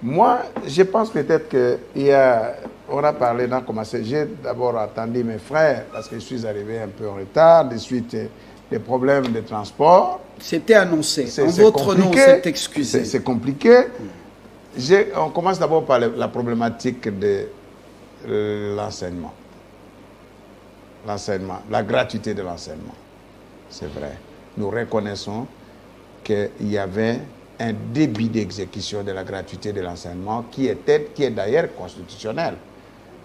Moi, je pense peut-être qu'il y a... On a parlé dans commencer. J'ai d'abord attendu mes frères parce que je suis arrivé un peu en retard, de suite des problèmes de transport. C'était annoncé. En votre nom, c'est excusé. C'est compliqué. On commence d'abord par la problématique de l'enseignement. L'enseignement, la gratuité de l'enseignement. C'est vrai. Nous reconnaissons qu'il y avait un débit d'exécution de la gratuité de l'enseignement qui est d'ailleurs constitutionnel.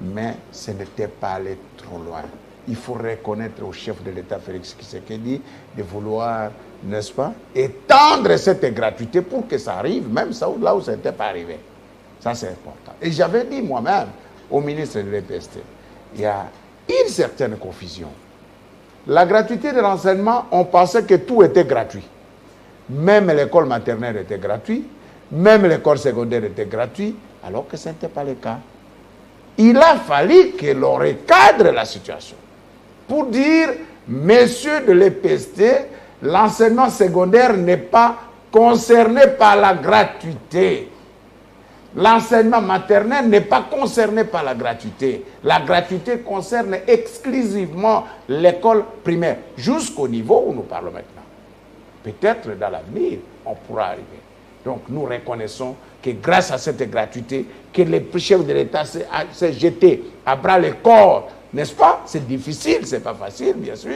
Mais ce n'était pas allé trop loin. Il faut reconnaître au chef de l'État, Félix Tshisekedi, de vouloir, n'est-ce pas, étendre cette gratuité pour que ça arrive, même là où ça n'était pas arrivé. Ça, c'est important. Et j'avais dit moi-même au ministre de l'EPST, il y a une certaine confusion. La gratuité de l'enseignement, on pensait que tout était gratuit. Même l'école maternelle était gratuite, même l'école secondaire était gratuite, alors que ce n'était pas le cas. Il a fallu que l'on recadre la situation pour dire, messieurs de l'EPST, l'enseignement secondaire n'est pas concerné par la gratuité. L'enseignement maternel n'est pas concerné par la gratuité. La gratuité concerne exclusivement l'école primaire, jusqu'au niveau où nous parlons maintenant. Peut-être dans l'avenir, on pourra arriver. Donc nous reconnaissons que grâce à cette gratuité, que le chef de l'État s'est jeté à bras le corps, n'est-ce pas? C'est difficile, c'est pas facile, bien sûr.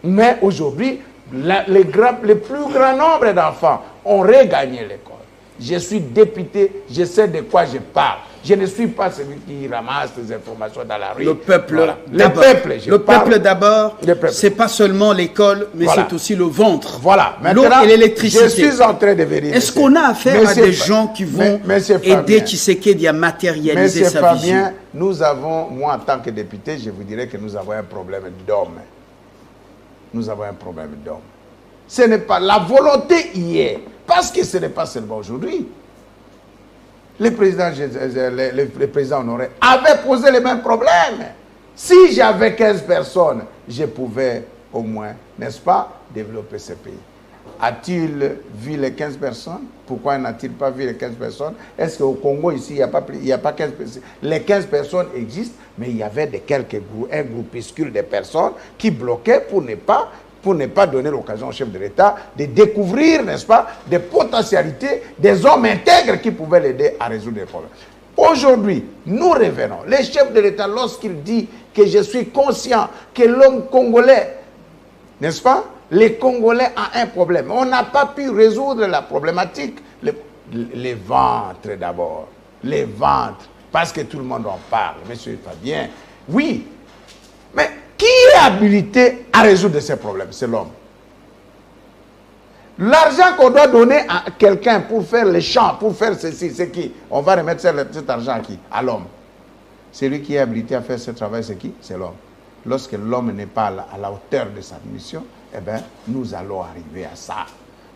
Mais aujourd'hui, le plus grand nombre d'enfants ont regagné l'école. Je suis député, je sais de quoi je parle. Je ne suis pas celui qui ramasse des informations dans la rue. Le peuple voilà. d'abord. Le peuple d'abord, c'est pas seulement l'école, mais voilà. C'est aussi le ventre. Voilà. L'eau et l'électricité. Je suis en train de vérifier. Est-ce qu'on a affaire à des gens qui vont aider Tshisekedi à matérialiser sa vision? Fabien, nous avons, moi en tant que député, je vous dirais que nous avons un problème d'homme. Nous avons un problème d'homme. Ce n'est pas la volonté y est. Parce que ce n'est pas seulement aujourd'hui. Le président Honoré avait posé les mêmes problèmes. Si j'avais 15 personnes, je pouvais au moins, n'est-ce pas, développer ce pays. A-t-il vu les 15 personnes? Pourquoi n'a-t-il pas vu les 15 personnes? Est-ce qu'au Congo, ici, il n'y a pas 15 personnes? Les 15 personnes existent, mais il y avait un groupuscule de personnes qui bloquaient pour ne pas donner l'occasion au chef de l'État de découvrir, n'est-ce pas, des potentialités, des hommes intègres qui pouvaient l'aider à résoudre les problèmes. Aujourd'hui, nous revenons. Le chef de l'État, lorsqu'il dit que je suis conscient que l'homme congolais, n'est-ce pas, les Congolais ont un problème. On n'a pas pu résoudre la problématique. Les ventres d'abord. Les ventres. Parce que tout le monde en parle. Monsieur Fabien, oui. Mais qui est habilité à résoudre ces problèmes? C'est l'homme. L'argent qu'on doit donner à quelqu'un pour faire les champs, pour faire ceci, c'est qui? On va remettre cet argent à qui? À l'homme. Celui qui est habilité à faire ce travail, c'est qui? C'est l'homme. Lorsque l'homme n'est pas à la hauteur de sa mission, eh bien, nous allons arriver à ça.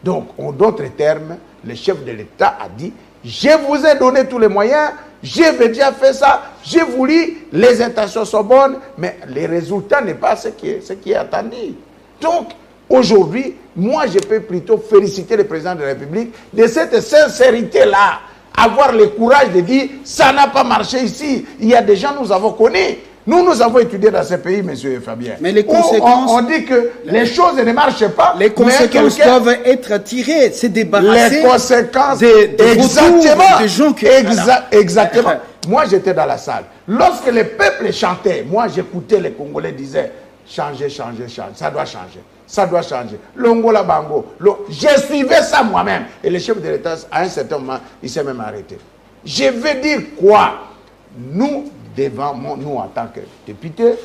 Donc, en d'autres termes, le chef de l'État a dit, je vous ai donné tous les moyens, j'ai déjà fait ça, j'ai voulu, les intentions sont bonnes, mais les résultats n'est pas ce qui est attendu. Donc, aujourd'hui, moi, je peux plutôt féliciter le président de la République de cette sincérité-là, avoir le courage de dire, ça n'a pas marché ici, il y a des gens, nous avons connu. Nous avons étudié dans ce pays, monsieur Fabien. Mais les conséquences... On dit que les choses ne marchent pas. Les conséquences doivent être tirées, c'est débarrasser... Les conséquences... exactement. Des gens qui... Exactement. Moi, j'étais dans la salle. Lorsque le peuple chantait, moi, j'écoutais les Congolais disaient, changer, changer, changer. Ça doit changer. Ça doit changer. L'Ongola Bango. Je suivais ça moi-même. Et le chef de l'État, à un certain moment, il s'est même arrêté. Je veux dire quoi? Nous en tant que députés,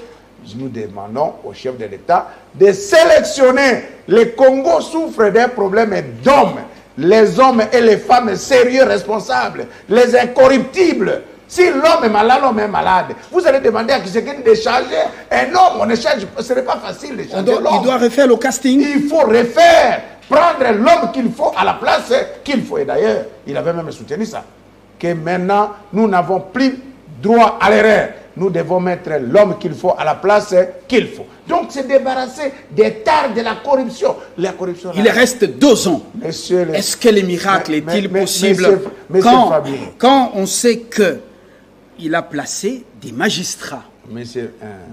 nous demandons au chef de l'État de sélectionner. Le Congo souffre d'un problème d'hommes. Les hommes et les femmes sérieux, responsables. Les incorruptibles. Si l'homme est malade, l'homme est malade. Vous allez demander à Tshisekedi de changer un homme. On ne change, ce n'est pas facile de changer l'homme. Il doit refaire le casting. Il faut refaire. Prendre l'homme qu'il faut à la place qu'il faut. Et d'ailleurs, il avait même soutenu ça. Que maintenant, nous n'avons plus droit à l'erreur. nous devons mettre l'homme qu'il faut à la place qu'il faut. Donc, se débarrasser des tares de la corruption. La corruption il reste 2 ans. Est-ce que les miracles est-il possible quand on sait qu'il a placé des magistrats,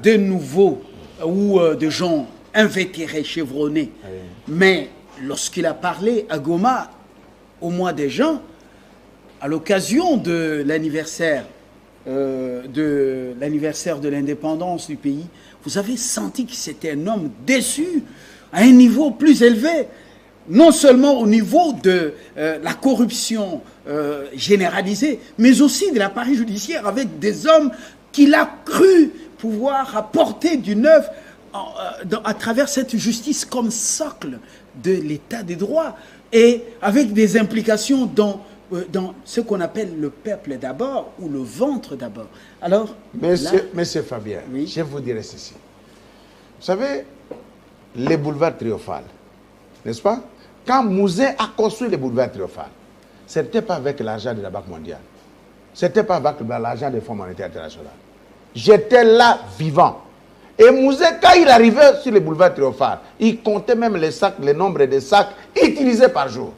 de nouveaux ou de gens invétérés, chevronnés. Oui. Mais lorsqu'il a parlé à Goma au mois de juin, à l'occasion de l'anniversaire de l'indépendance du pays, vous avez senti que c'était un homme déçu à un niveau plus élevé, non seulement au niveau de la corruption généralisée, mais aussi de l'appareil judiciaire, avec des hommes qu'il a cru pouvoir apporter du neuf à travers cette justice comme socle de l'état des droits et avec des implications dans ce qu'on appelle le peuple d'abord ou le ventre d'abord. Alors, Monsieur Fabien, oui? Je vous dirai ceci. Vous savez, les boulevards triomphales, n'est-ce pas? Quand Mouzin a construit les boulevards triomphales, ce n'était pas avec l'argent de la Banque mondiale. Ce n'était pas avec l'argent du Fonds monétaire international. J'étais là vivant. Et Mouzin, quand il arrivait sur les boulevards triomphales, il comptait même les sacs, le nombre de sacs utilisés par jour.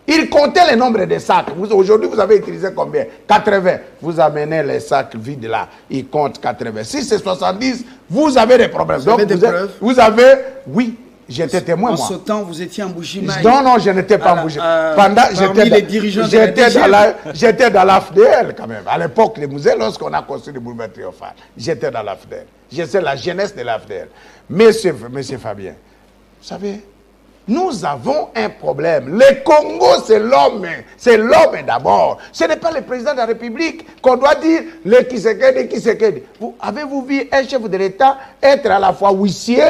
Il comptait le nombre de sacs. Aujourd'hui, vous avez utilisé combien? 80. Vous amenez les sacs vides là. Il compte 80. Si c'est 70, vous avez des problèmes. Vous avez des preuves? Vous avez... Oui, j'étais témoin, moi. En ce temps, vous étiez en Bougimaï. Non, je n'étais pas en Bougimaï. Parmi les dirigeants de la j'étais dans l'AFDL quand même. À l'époque, les musées, lorsqu'on a construit le boulevard triomphal, j'étais dans l'AFDL. Je sais la jeunesse de l'AFDL. Monsieur Fabien, vous savez... Nous avons un problème. Le Congo, c'est l'homme. C'est l'homme d'abord. Ce n'est pas le président de la République qu'on doit dire le Kisekedi. Avez-vous vu un chef de l'État être à la fois huissier,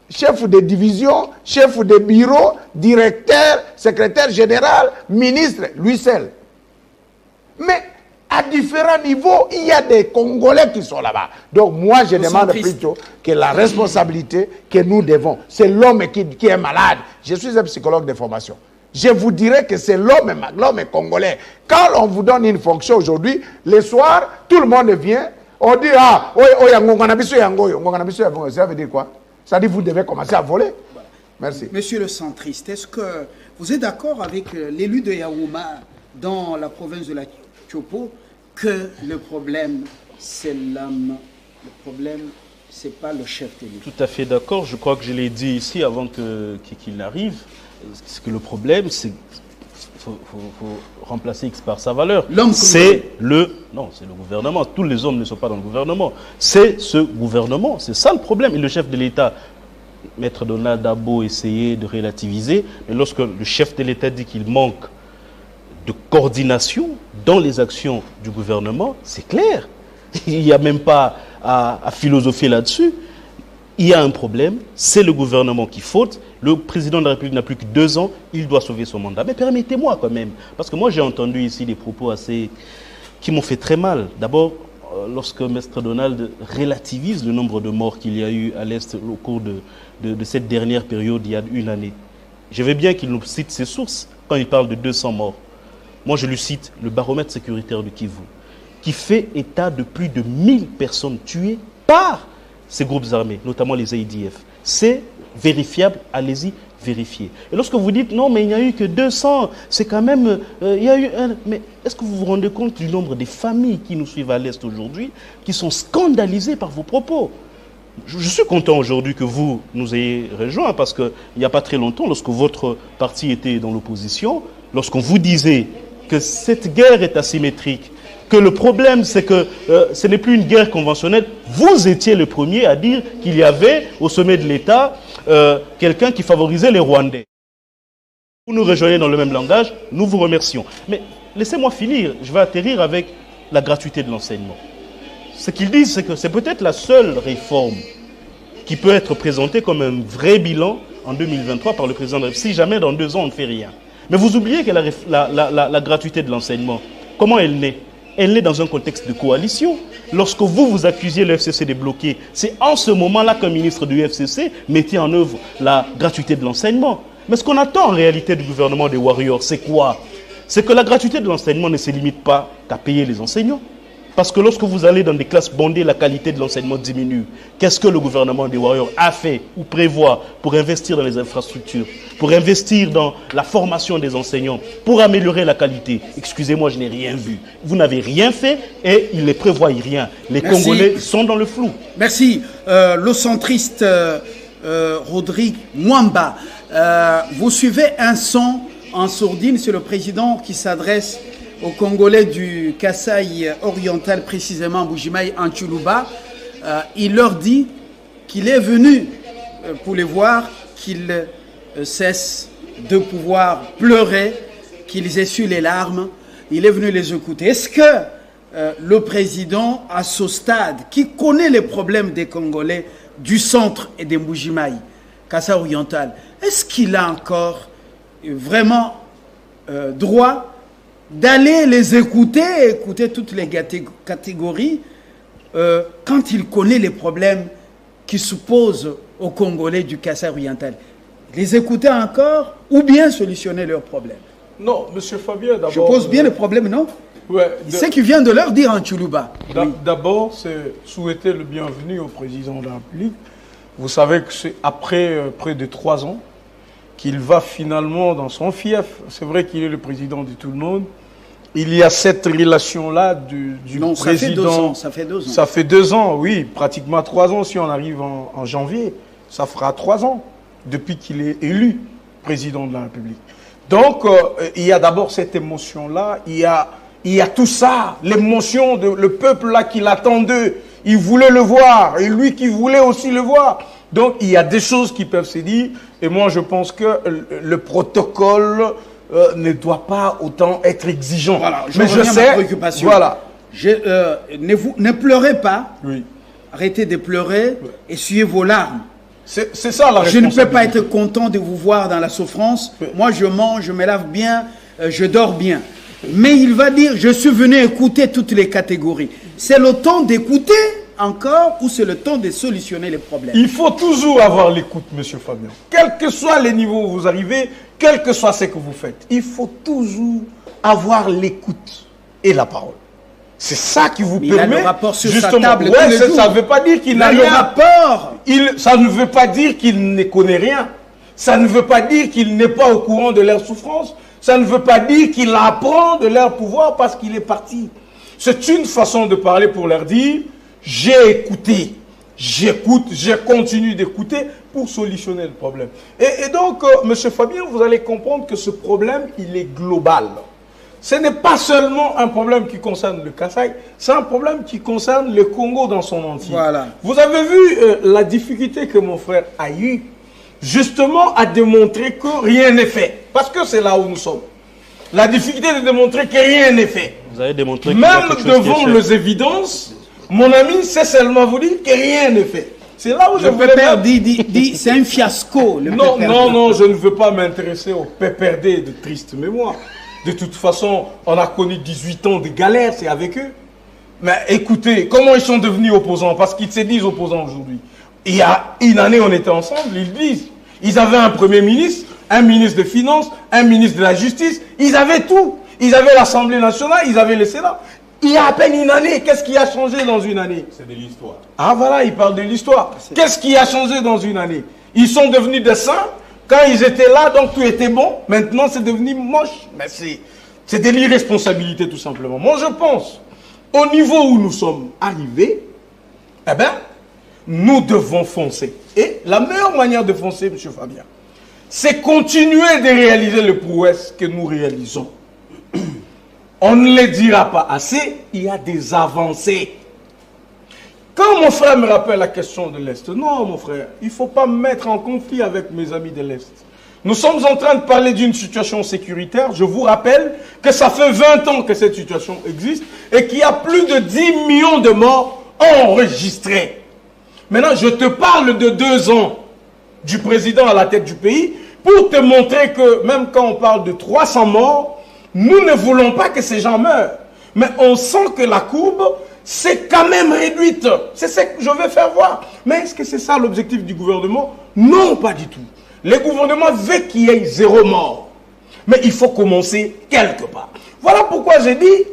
chef de division, chef de bureau, directeur, secrétaire général, ministre, lui seul? Mais à différents niveaux, il y a des Congolais qui sont là-bas. Donc moi, je demande plutôt que la responsabilité que nous devons, c'est l'homme qui est malade. Je suis un psychologue de formation. Je vous dirais que c'est l'homme congolais. Quand on vous donne une fonction aujourd'hui, le soir, tout le monde vient, on dit, ah, ça veut dire quoi? Ça dit, vous devez commencer à voler. Merci. Monsieur le centriste, est-ce que vous êtes d'accord avec l'élu de Yaouma dans la province de la Chopo, que le problème, c'est l'homme. Le problème, c'est pas le chef de l'État. Tout à fait d'accord. Je crois que je l'ai dit ici avant qu'il n'arrive. C'est que le problème, c'est faut remplacer X par sa valeur. L'homme, c'est le gouvernement. Tous les hommes ne sont pas dans le gouvernement. C'est ce gouvernement. C'est ça le problème. Et le chef de l'État, Maître Donald Dabo, essayait de relativiser. Mais lorsque le chef de l'État dit qu'il manque de coordination dans les actions du gouvernement, c'est clair. Il n'y a même pas à philosopher là-dessus. Il y a un problème, c'est le gouvernement qui faute. Le président de la République n'a plus que 2 ans, il doit sauver son mandat. Mais permettez-moi quand même, parce que moi j'ai entendu ici des propos qui m'ont fait très mal. D'abord, lorsque Maître Donald relativise le nombre de morts qu'il y a eu à l'Est au cours de cette dernière période, il y a 1 année. Je veux bien qu'il nous cite ses sources quand il parle de 200 morts. Moi, je lui cite le baromètre sécuritaire de Kivu, qui fait état de plus de 1000 personnes tuées par ces groupes armés, notamment les AIDF. C'est vérifiable, allez-y, vérifier. Et lorsque vous dites, non, mais il n'y a eu que 200, c'est quand même... il y a eu un... Mais est-ce que vous vous rendez compte du nombre des familles qui nous suivent à l'Est aujourd'hui, qui sont scandalisées par vos propos? Je suis content aujourd'hui que vous nous ayez rejoints, parce qu'il n'y a pas très longtemps, lorsque votre parti était dans l'opposition, lorsqu'on vous disait que cette guerre est asymétrique, que le problème c'est que ce n'est plus une guerre conventionnelle, vous étiez le premier à dire qu'il y avait au sommet de l'État quelqu'un qui favorisait les Rwandais. Vous nous rejoignez dans le même langage, nous vous remercions. Mais laissez-moi finir, je vais atterrir avec la gratuité de l'enseignement. Ce qu'ils disent, c'est que c'est peut-être la seule réforme qui peut être présentée comme un vrai bilan en 2023 par le président de la République, si jamais dans 2 ans on ne fait rien. Mais vous oubliez que la gratuité de l'enseignement, comment elle naît? Elle naît dans un contexte de coalition. Lorsque vous accusiez le FCC de bloquer, c'est en ce moment-là qu'un ministre du FCC mettait en œuvre la gratuité de l'enseignement. Mais ce qu'on attend en réalité du gouvernement des Warriors, c'est quoi? C'est que la gratuité de l'enseignement ne se limite pas qu'à payer les enseignants. Parce que lorsque vous allez dans des classes bondées, la qualité de l'enseignement diminue. Qu'est-ce que le gouvernement des Warriors a fait ou prévoit pour investir dans les infrastructures, pour investir dans la formation des enseignants, pour améliorer la qualité? Excusez-moi, je n'ai rien vu. Vous n'avez rien fait et il ne prévoit rien. Les Congolais sont dans le flou. Merci. Le centriste Rodrigue Mwamba, vous suivez un son en sourdine, c'est le président qui s'adresse aux Congolais du Kasaï oriental, précisément Mbujimayi en Tchoulouba. Il leur dit qu'il est venu pour les voir, qu'ils cessent de pouvoir pleurer, qu'ils essuient les larmes. Il est venu les écouter. Est-ce que le président, à ce stade, qui connaît les problèmes des Congolais du centre et des Mbujimayi, Kasaï oriental, est-ce qu'il a encore vraiment droit d'aller les écouter, écouter toutes les catégories, quand il connaît les problèmes qui se posent aux Congolais du Kasaï oriental? Les écouter encore ou bien solutionner leurs problèmes? Non, monsieur Fabien, d'abord... Je pose bien le problème, non? Ouais, c'est qu'il vient de leur dire en Tchoulouba. D'abord, c'est souhaiter le bienvenu au président de la République. Vous savez que c'est après près de 3 ans qu'il va finalement dans son fief. C'est vrai qu'il est le président de tout le monde. Il y a cette relation-là du non, président. Ça fait 2 ans. Ça fait 2 ans, oui. Pratiquement 3 ans si on arrive en janvier. Ça fera 3 ans depuis qu'il est élu président de la République. Donc, il y a d'abord cette émotion-là. Il y a tout ça, l'émotion de le peuple là qui l'attendait. Il voulait le voir et lui qui voulait aussi le voir. Donc, il y a des choses qui peuvent se dire. Et moi, je pense que le protocole ne doit pas autant être exigeant. Voilà, mais je sais, préoccupation. Voilà. Ne pleurez pas. Oui. Arrêtez de pleurer. Essuyez vos larmes. C'est ça la Je ne responsabilité. peux pas être content de vous voir dans la souffrance. Oui. Moi, je mange, je me lave bien, je dors bien. Mais il va dire, je suis venu écouter toutes les catégories. C'est le temps d'écouter encore ou c'est le temps de solutionner les problèmes? Il faut toujours avoir l'écoute, monsieur Fabien. Quels que soient les niveaux où vous arrivez, quel que soit ce que vous faites, il faut toujours avoir l'écoute et la parole. C'est ça qui vous permet... Il a le rapport sur justement, sa table ouais, tous les jours. Ça ne veut pas dire qu'il n'a le rien. rapport. Ça ne veut pas dire qu'il ne connaît rien. Ça ne veut pas dire qu'il n'est pas au courant de leur souffrance. Ça ne veut pas dire qu'il apprend de leur pouvoir parce qu'il est parti. C'est une façon de parler pour leur dire, j'ai écouté, j'écoute, je continue d'écouter pour solutionner le problème. Et donc, monsieur Fabien, vous allez comprendre que ce problème, il est global. Ce n'est pas seulement un problème qui concerne le Kasaï, c'est un problème qui concerne le Congo dans son entier. Voilà. Vous avez vu la difficulté que mon frère a eue, justement à démontrer que rien n'est fait. Parce que c'est là où nous sommes. La difficulté de démontrer que rien n'est fait. Vous avez démontré qu'il y a Même quelque chose qui est devant fait. les évidences, mon ami sait seulement vous dire que rien n'est fait. C'est là où je Le voulais pépère mettre- dit c'est un fiasco. Le Non, pépère. non, non, je ne veux pas m'intéresser au PPRD de triste mémoire. De toute façon, on a connu 18 ans de galère, c'est avec eux. Mais écoutez, comment ils sont devenus opposants? Parce qu'ils se disent opposants aujourd'hui. Il y a une année, on était ensemble, ils disent. Ils avaient un premier ministre, un ministre des Finances, un ministre de la Justice. Ils avaient tout. Ils avaient l'Assemblée nationale, ils avaient le Sénat. Il y a à peine une année, qu'est-ce qui a changé dans une année? C'est de l'histoire. Ah voilà, il parle de l'histoire. Qu'est-ce qui a changé dans une année? Ils sont devenus des saints. Quand ils étaient là, donc tout était bon. Maintenant, c'est devenu moche. Mais c'est de l'irresponsabilité, tout simplement. Moi, je pense, au niveau où nous sommes arrivés, eh bien, nous devons foncer. Et la meilleure manière de foncer, M. Fabien, c'est continuer de réaliser le prouesse que nous réalisons. On ne le dira pas assez, il y a des avancées. Quand mon frère me rappelle la question de l'Est, non mon frère, il ne faut pas me mettre en conflit avec mes amis de l'Est. Nous sommes en train de parler d'une situation sécuritaire. Je vous rappelle que ça fait 20 ans que cette situation existe et qu'il y a plus de 10 millions de morts enregistrés. Maintenant, je te parle de 2 ans du président à la tête du pays pour te montrer que même quand on parle de 300 morts, nous ne voulons pas que ces gens meurent. Mais on sent que la courbe c'est quand même réduite. C'est ce que je vais faire voir. Mais est-ce que c'est ça l'objectif du gouvernement? Non, pas du tout. Le gouvernement veut qu'il y ait 0 mort. Mais il faut commencer quelque part. Voilà pourquoi j'ai dit,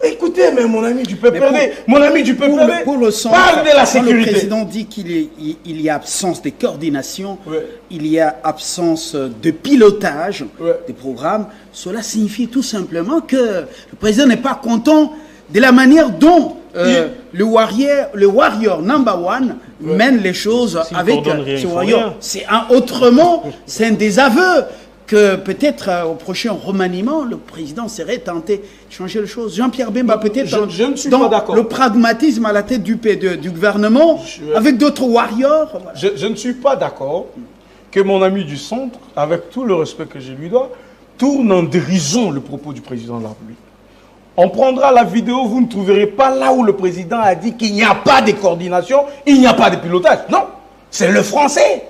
Écoutez, mais mon ami du PPRD, pour le centre, parle de la quand sécurité. le président dit qu'il y a absence de coordination, Ouais. il y a absence de pilotage Ouais. des programmes, cela signifie tout simplement que le président n'est pas content de la manière dont le warrior number one mène les choses S'il avec coordonne rien, ce il faut warrior. rien. C'est autrement, c'est un désaveu que peut-être au prochain remaniement, le président serait tenté de changer les choses. Jean-Pierre Bemba, peut-être je ne suis dans pas d'accord. le pragmatisme à la tête du gouvernement, avec d'autres warriors. Voilà. Je ne suis pas d'accord que mon ami du centre, avec tout le respect que je lui dois, tourne en dérision le propos du président de la République. On prendra la vidéo, vous ne trouverez pas là où le président a dit qu'il n'y a pas de coordination, il n'y a pas de pilotage. Non, c'est le français.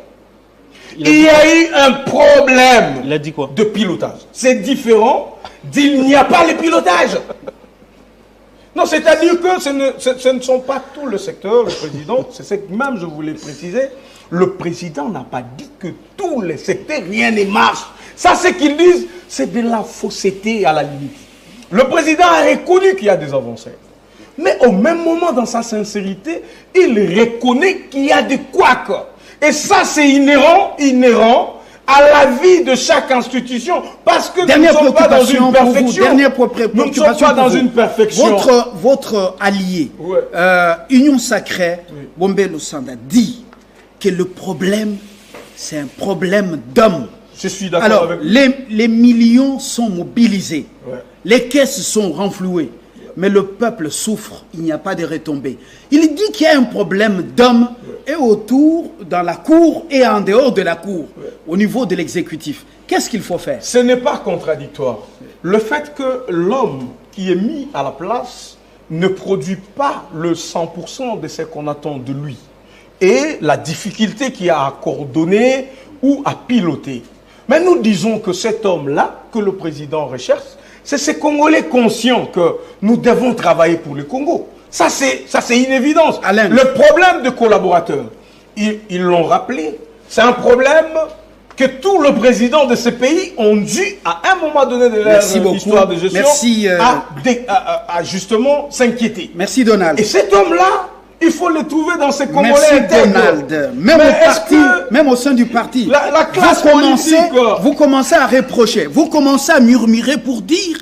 Il y a eu un problème Il a dit quoi? de pilotage. C'est différent d'il n'y a pas le pilotage. Non, c'est-à-dire que ce ne sont pas tout le secteur, le président, c'est ce que même je voulais préciser, le président n'a pas dit que tous les secteurs, rien ne marche. Ça, ce qu'ils disent, c'est de la fausseté à la limite. Le président a reconnu qu'il y a des avancées. Mais au même moment, dans sa sincérité, il reconnaît qu'il y a des couacs. Et ça, c'est inhérent à la vie de chaque institution. Parce que nous ne sommes pas dans une perfection. Nous ne sommes pas dans une perfection. Votre allié, Ouais. Union Sacrée, Bombe Lusanda, dit que le problème, c'est un problème d'hommes. Je suis d'accord Alors, avec vous. les millions sont mobilisés, Ouais. les caisses sont renflouées, mais le peuple souffre, il n'y a pas de retombées. Il dit qu'il y a un problème d'hommes, et autour, dans la cour et en dehors de la cour, au niveau de l'exécutif. Qu'est-ce qu'il faut faire? Ce n'est pas contradictoire. Le fait que l'homme qui est mis à la place ne produit pas le 100% de ce qu'on attend de lui. Et la difficulté qu'il y a à coordonner ou à piloter. Mais nous disons que cet homme-là, que le président recherche, c'est ces Congolais conscients que nous devons travailler pour le Congo. Ça, c'est une évidence. Alain. Le problème de collaborateurs, ils l'ont rappelé, c'est un problème que tous les présidents de ces pays ont dû, à un moment donné de leur Merci beaucoup. histoire de gestion, Merci, à justement s'inquiéter. Merci Donald. Et cet homme-là, il faut le trouver dans ces Congolais Merci intègres. Donald. Même Mais au est-ce parti, que même au sein du parti, la classe vous commencez à reprocher, vous commencez à murmurer pour dire,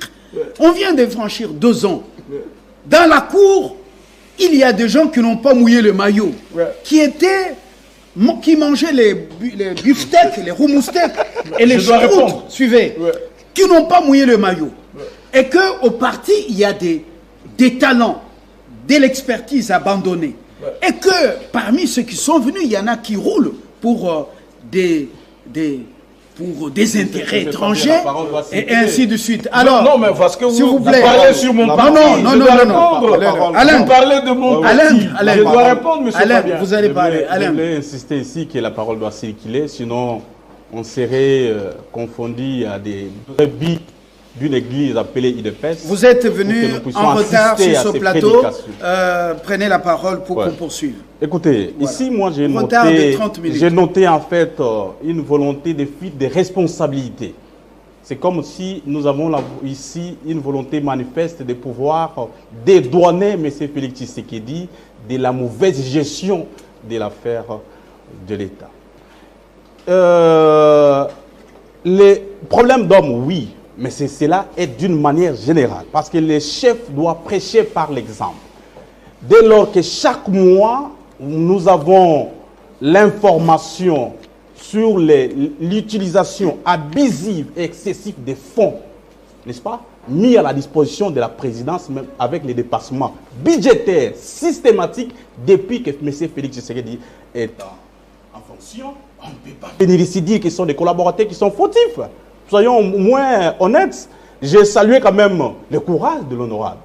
on vient de franchir 2 ans. Dans la cour, il y a des gens qui n'ont pas mouillé le maillot, qui mangeaient les beefsteaks, les roux-mousteaks et les Je dois choucroutes, répondre. suivez, qui n'ont pas mouillé le maillot. Et qu'au parti, il y a des talents, de l'expertise abandonnée. Et que parmi ceux qui sont venus, il y en a qui roulent pour des intérêts étrangers et ainsi de suite. Alors, non, mais parce que s'il vous plaît. parlez sur mon parti, Non, je dois répondre. Alain, Vous parlez de mon parti, Alain, je dois répondre, monsieur Alain, Fabien. vous allez parler. Je Alain, voulais insister ici que la parole doit circuler, sinon on serait confondu à des brebis d'une église appelée IDPS. vous êtes pour que venu nous puissions en retard assister sur à ce ces plateau. prédications. Prenez la parole pour Ouais. qu'on poursuive. Écoutez, Voilà. ici, moi, Retard de 30 minutes. j'ai noté en fait une volonté de fuite des responsabilités. C'est comme si nous avons ici une volonté manifeste de pouvoir dédouaner M. Félix Tshisekedi de la mauvaise gestion de l'affaire de l'État. Les problèmes d'hommes, oui, mais cela est d'une manière générale, parce que les chefs doivent prêcher par l'exemple. Dès lors que chaque mois, nous avons l'information sur l'utilisation abusive et excessive des fonds, n'est-ce pas, mis à la disposition de la présidence, même avec les dépassements budgétaires systématiques depuis que M. Félix Tshisekedi est en fonction, on ne peut pas venir ici dire qu'ils sont des collaborateurs qui sont fautifs. Soyons moins honnêtes. J'ai salué quand même le courage de l'honorable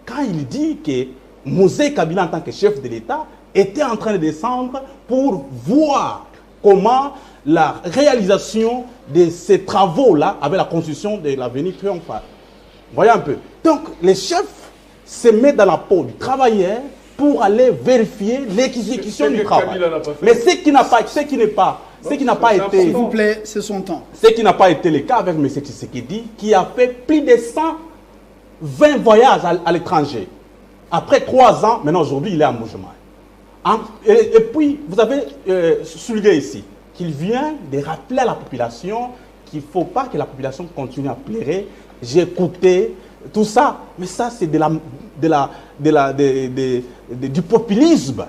quand il dit que Mosé Kabila, en tant que chef de l'État, était en train de descendre pour voir comment la réalisation de ces travaux-là avec la construction de l'avenue triomphale. Voyez un peu. Donc, les chefs se mettent dans la peau du travailleur pour aller vérifier l'exécution du travail. Mais ce qui n'a pas été... S'il vous plaît, c'est son temps. Ce qui n'a pas été le cas avec M. Tshisekedi, qui a fait plus de 100 20 voyages à l'étranger. Après 3 ans, maintenant aujourd'hui, il est en mouvement. Et puis, vous avez souligné ici qu'il vient de rappeler à la population qu'il ne faut pas que la population continue à pleurer. J'ai écouté tout ça, mais ça, c'est du populisme.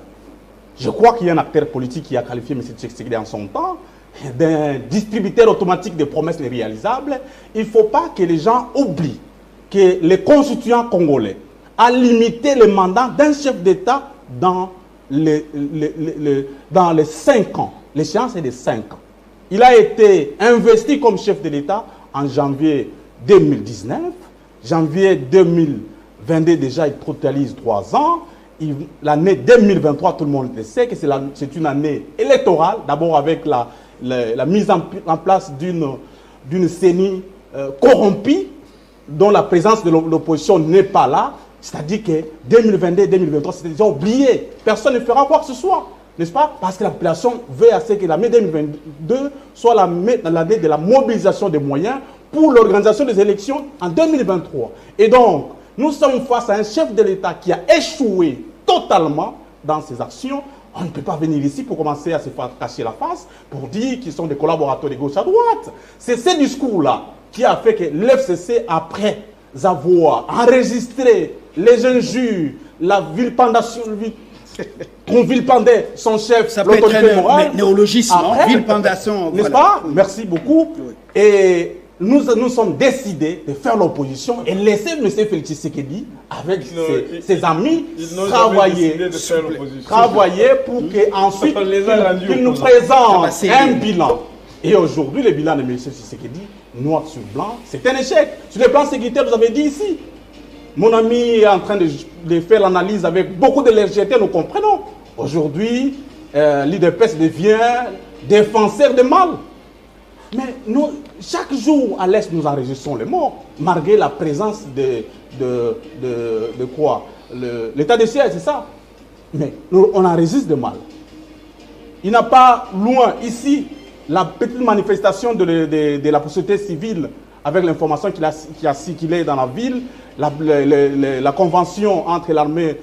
Je crois qu'il y a un acteur politique qui a qualifié M. Tshisekedi en son temps d'un distributeur automatique de promesses irréalisables. Il ne faut pas que les gens oublient que les constituants congolais a limité le mandat d'un chef d'État dans les 5 ans. L'échéance est de 5 ans. Il a été investi comme chef de l'État en janvier 2019. Janvier 2022, déjà, il totalise 3 ans. L'année 2023, tout le monde le sait que c'est une année électorale. D'abord avec la mise en place d'une CENI corrompue, dont la présence de l'opposition n'est pas là. C'est-à-dire que 2022-2023, c'est déjà oublié. Personne ne fera quoi que ce soit. N'est-ce pas? Parce que la population veut assez que l'année 2022 soit l'année de la mobilisation des moyens pour l'organisation des élections en 2023. Et donc, nous sommes face à un chef de l'État qui a échoué totalement dans ses actions. On ne peut pas venir ici pour commencer à se faire cacher la face, pour dire qu'ils sont des collaborateurs de gauche à droite. C'est ce discours-là qui a fait que l'FCC, après avoir enregistré les injures, la vilipendation, qu'on vilipendait son chef, l'autorité morale. Néologisme, vilipendation. N'est-ce pas? Merci beaucoup. Oui. Et nous sommes décidés de faire l'opposition et laisser M. Félix Tshisekedi avec ses amis travailler pour qu'ensuite qu'il nous présente un bilan. Et aujourd'hui, le bilan de M. Tshisekedi, noir sur blanc, c'est un échec. Sur le plan sécuritaire, vous avez dit ici. Mon ami est en train de faire l'analyse avec beaucoup de légèreté, nous comprenons. Aujourd'hui, l'IDPS devient défenseur de mal. Mais nous, chaque jour à l'Est, nous enregistrons les morts, malgré la présence de quoi? L'état de siège, c'est ça. Mais nous, on enregistre de mal. Il n'a pas loin, ici, la petite manifestation de la société civile avec l'information qui a circulé dans la ville, la convention entre l'armée,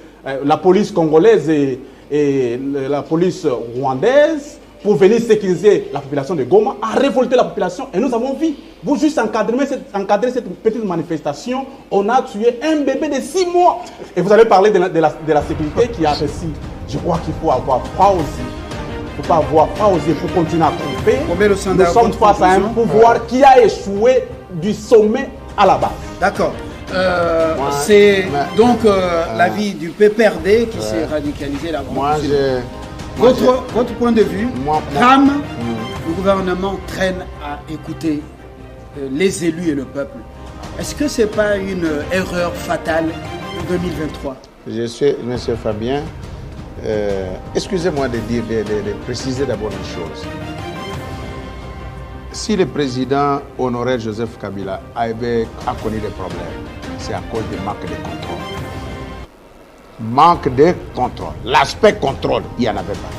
la police congolaise et la police rwandaise pour venir sécuriser la population de Goma, a révolté la population. Et nous avons vu, vous juste encadrer cette petite manifestation, on a tué un bébé de 6 mois. Et vous avez parlé de la sécurité qui a réussi. Je crois qu'il faut avoir froid aussi. Il ne faut pas avoir froid aussi pour continuer à tromper. Nous sommes face à un pouvoir qui a échoué du sommet à la base. D'accord. C'est donc l'avis du PPRD qui s'est radicalisé là-bas. Votre point de vue, le gouvernement traîne à écouter les élus et le peuple. Est-ce que ce n'est pas une erreur fatale en 2023? Je suis, M. Fabien, excusez-moi de préciser d'abord une chose. Si le président honoré Joseph Kabila a connu des problèmes, c'est à cause du manque de contrôle. Manque de contrôle. L'aspect contrôle, il n'y en avait pas.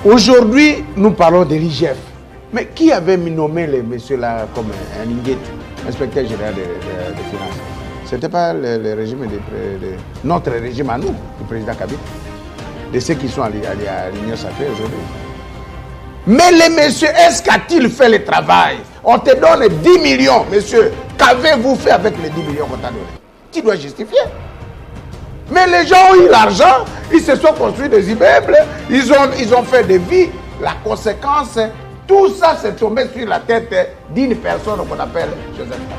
Aujourd'hui, nous parlons de l'IGF. Mais qui avait nommé les messieurs là comme un Inguet, inspecteur général des finances? Ce n'était pas le régime notre régime à nous, du président Kabila, de ceux qui sont à l'Union sacrée aujourd'hui. Mais les messieurs, est-ce qu'a-t-il fait le travail? On te donne 10 millions, monsieur. Qu'avez-vous fait avec les 10 millions qu'on t'a donné? Tu dois justifier. Mais les gens ont eu l'argent, ils se sont construits des immeubles, ils ont fait des vies. La conséquence, tout ça s'est tombé sur la tête d'une personne qu'on appelle Joseph Kabila.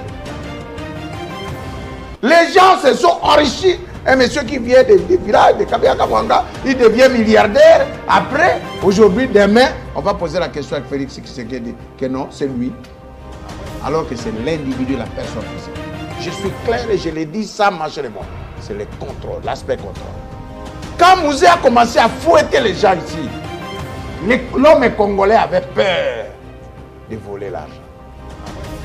Les gens se sont enrichis. Un monsieur qui vient des villages de Kabila Kamwanga, il devient milliardaire. Après, aujourd'hui, demain, on va poser la question à Félix Tshisekedi que non, c'est lui. Alors que c'est l'individu, la personne. Je suis clair et je l'ai dit, ça marche le monde. C'est le contrôle, l'aspect contrôle. Quand Mouzé a commencé à fouetter les gens ici, l'homme congolais avait peur de voler l'argent.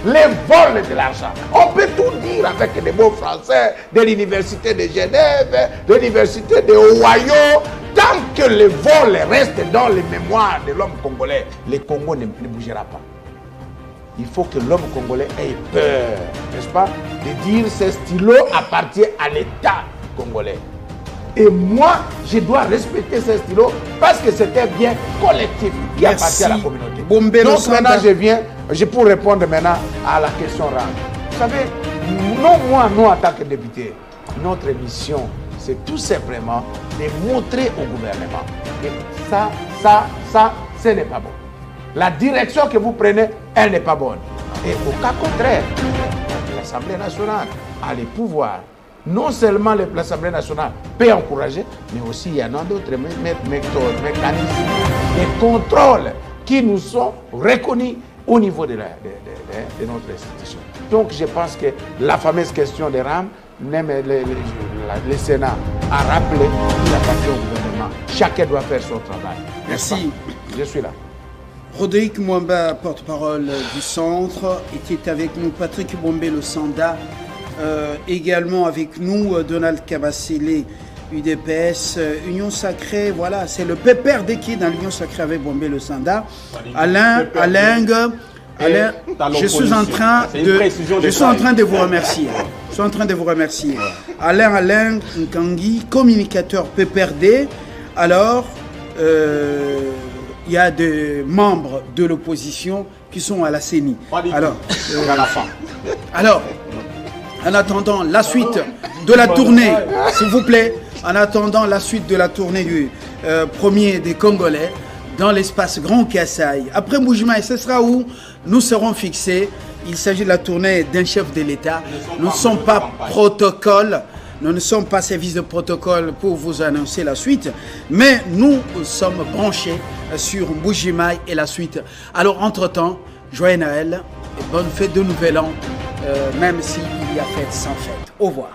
Les vols de l'argent. On peut tout dire avec des mots français de l'université de Genève, de l'université de Ohio. Tant que le vol reste dans les mémoires de l'homme congolais, le Congo ne bougera pas. il faut que l'homme congolais ait peur, n'est-ce pas, de dire ce stylo appartient à l'État congolais. Et moi, je dois respecter ce stylo parce que c'est un bien collectif qui appartient à la communauté. Donc maintenant, je peux répondre maintenant à la question rare. Vous savez, nous en tant que députés, notre mission, c'est tout simplement de montrer au gouvernement que ça, ce n'est pas bon. La direction que vous prenez, elle n'est pas bonne. Et au cas contraire, l'Assemblée nationale a les pouvoirs. Non seulement l'Assemblée nationale peut encourager, mais aussi il y en a d'autres mécanismes de contrôle qui nous sont reconnus au niveau de notre institution. Donc je pense que la fameuse question des rames, même le Sénat a rappelé qu'il appartient au gouvernement. Chacun doit faire son travail. Merci. Je suis là. Rodrigue Mwamba, porte-parole du centre, était avec nous. Patrick Bombé, le Sanda, également avec nous. Donald Kabasele, UDPS, Union Sacrée. Voilà, c'est le PPRD qui est dans l'Union Sacrée avec Bombé, le Sanda. Alain, je suis en train de vous remercier. Je suis en train de vous remercier. Alain Nkangi, communicateur PPRD. Alors, il y a des membres de l'opposition qui sont à la CENI. Alors, en attendant la suite de la tournée, s'il vous plaît, en attendant la suite de la tournée du premier des Congolais dans l'espace Grand Kassai. Après Mbuji-Mayi, ce sera où nous serons fixés. Il s'agit de la tournée d'un chef de l'État. Nous ne sommes pas protocole. Nous ne sommes pas service de protocole pour vous annoncer la suite, mais nous sommes branchés sur Mbuji-Mayi et la suite. Alors, entre-temps, joyeux Noël et bonne fête de Nouvel An, même s'il y a fête sans fête. Au revoir.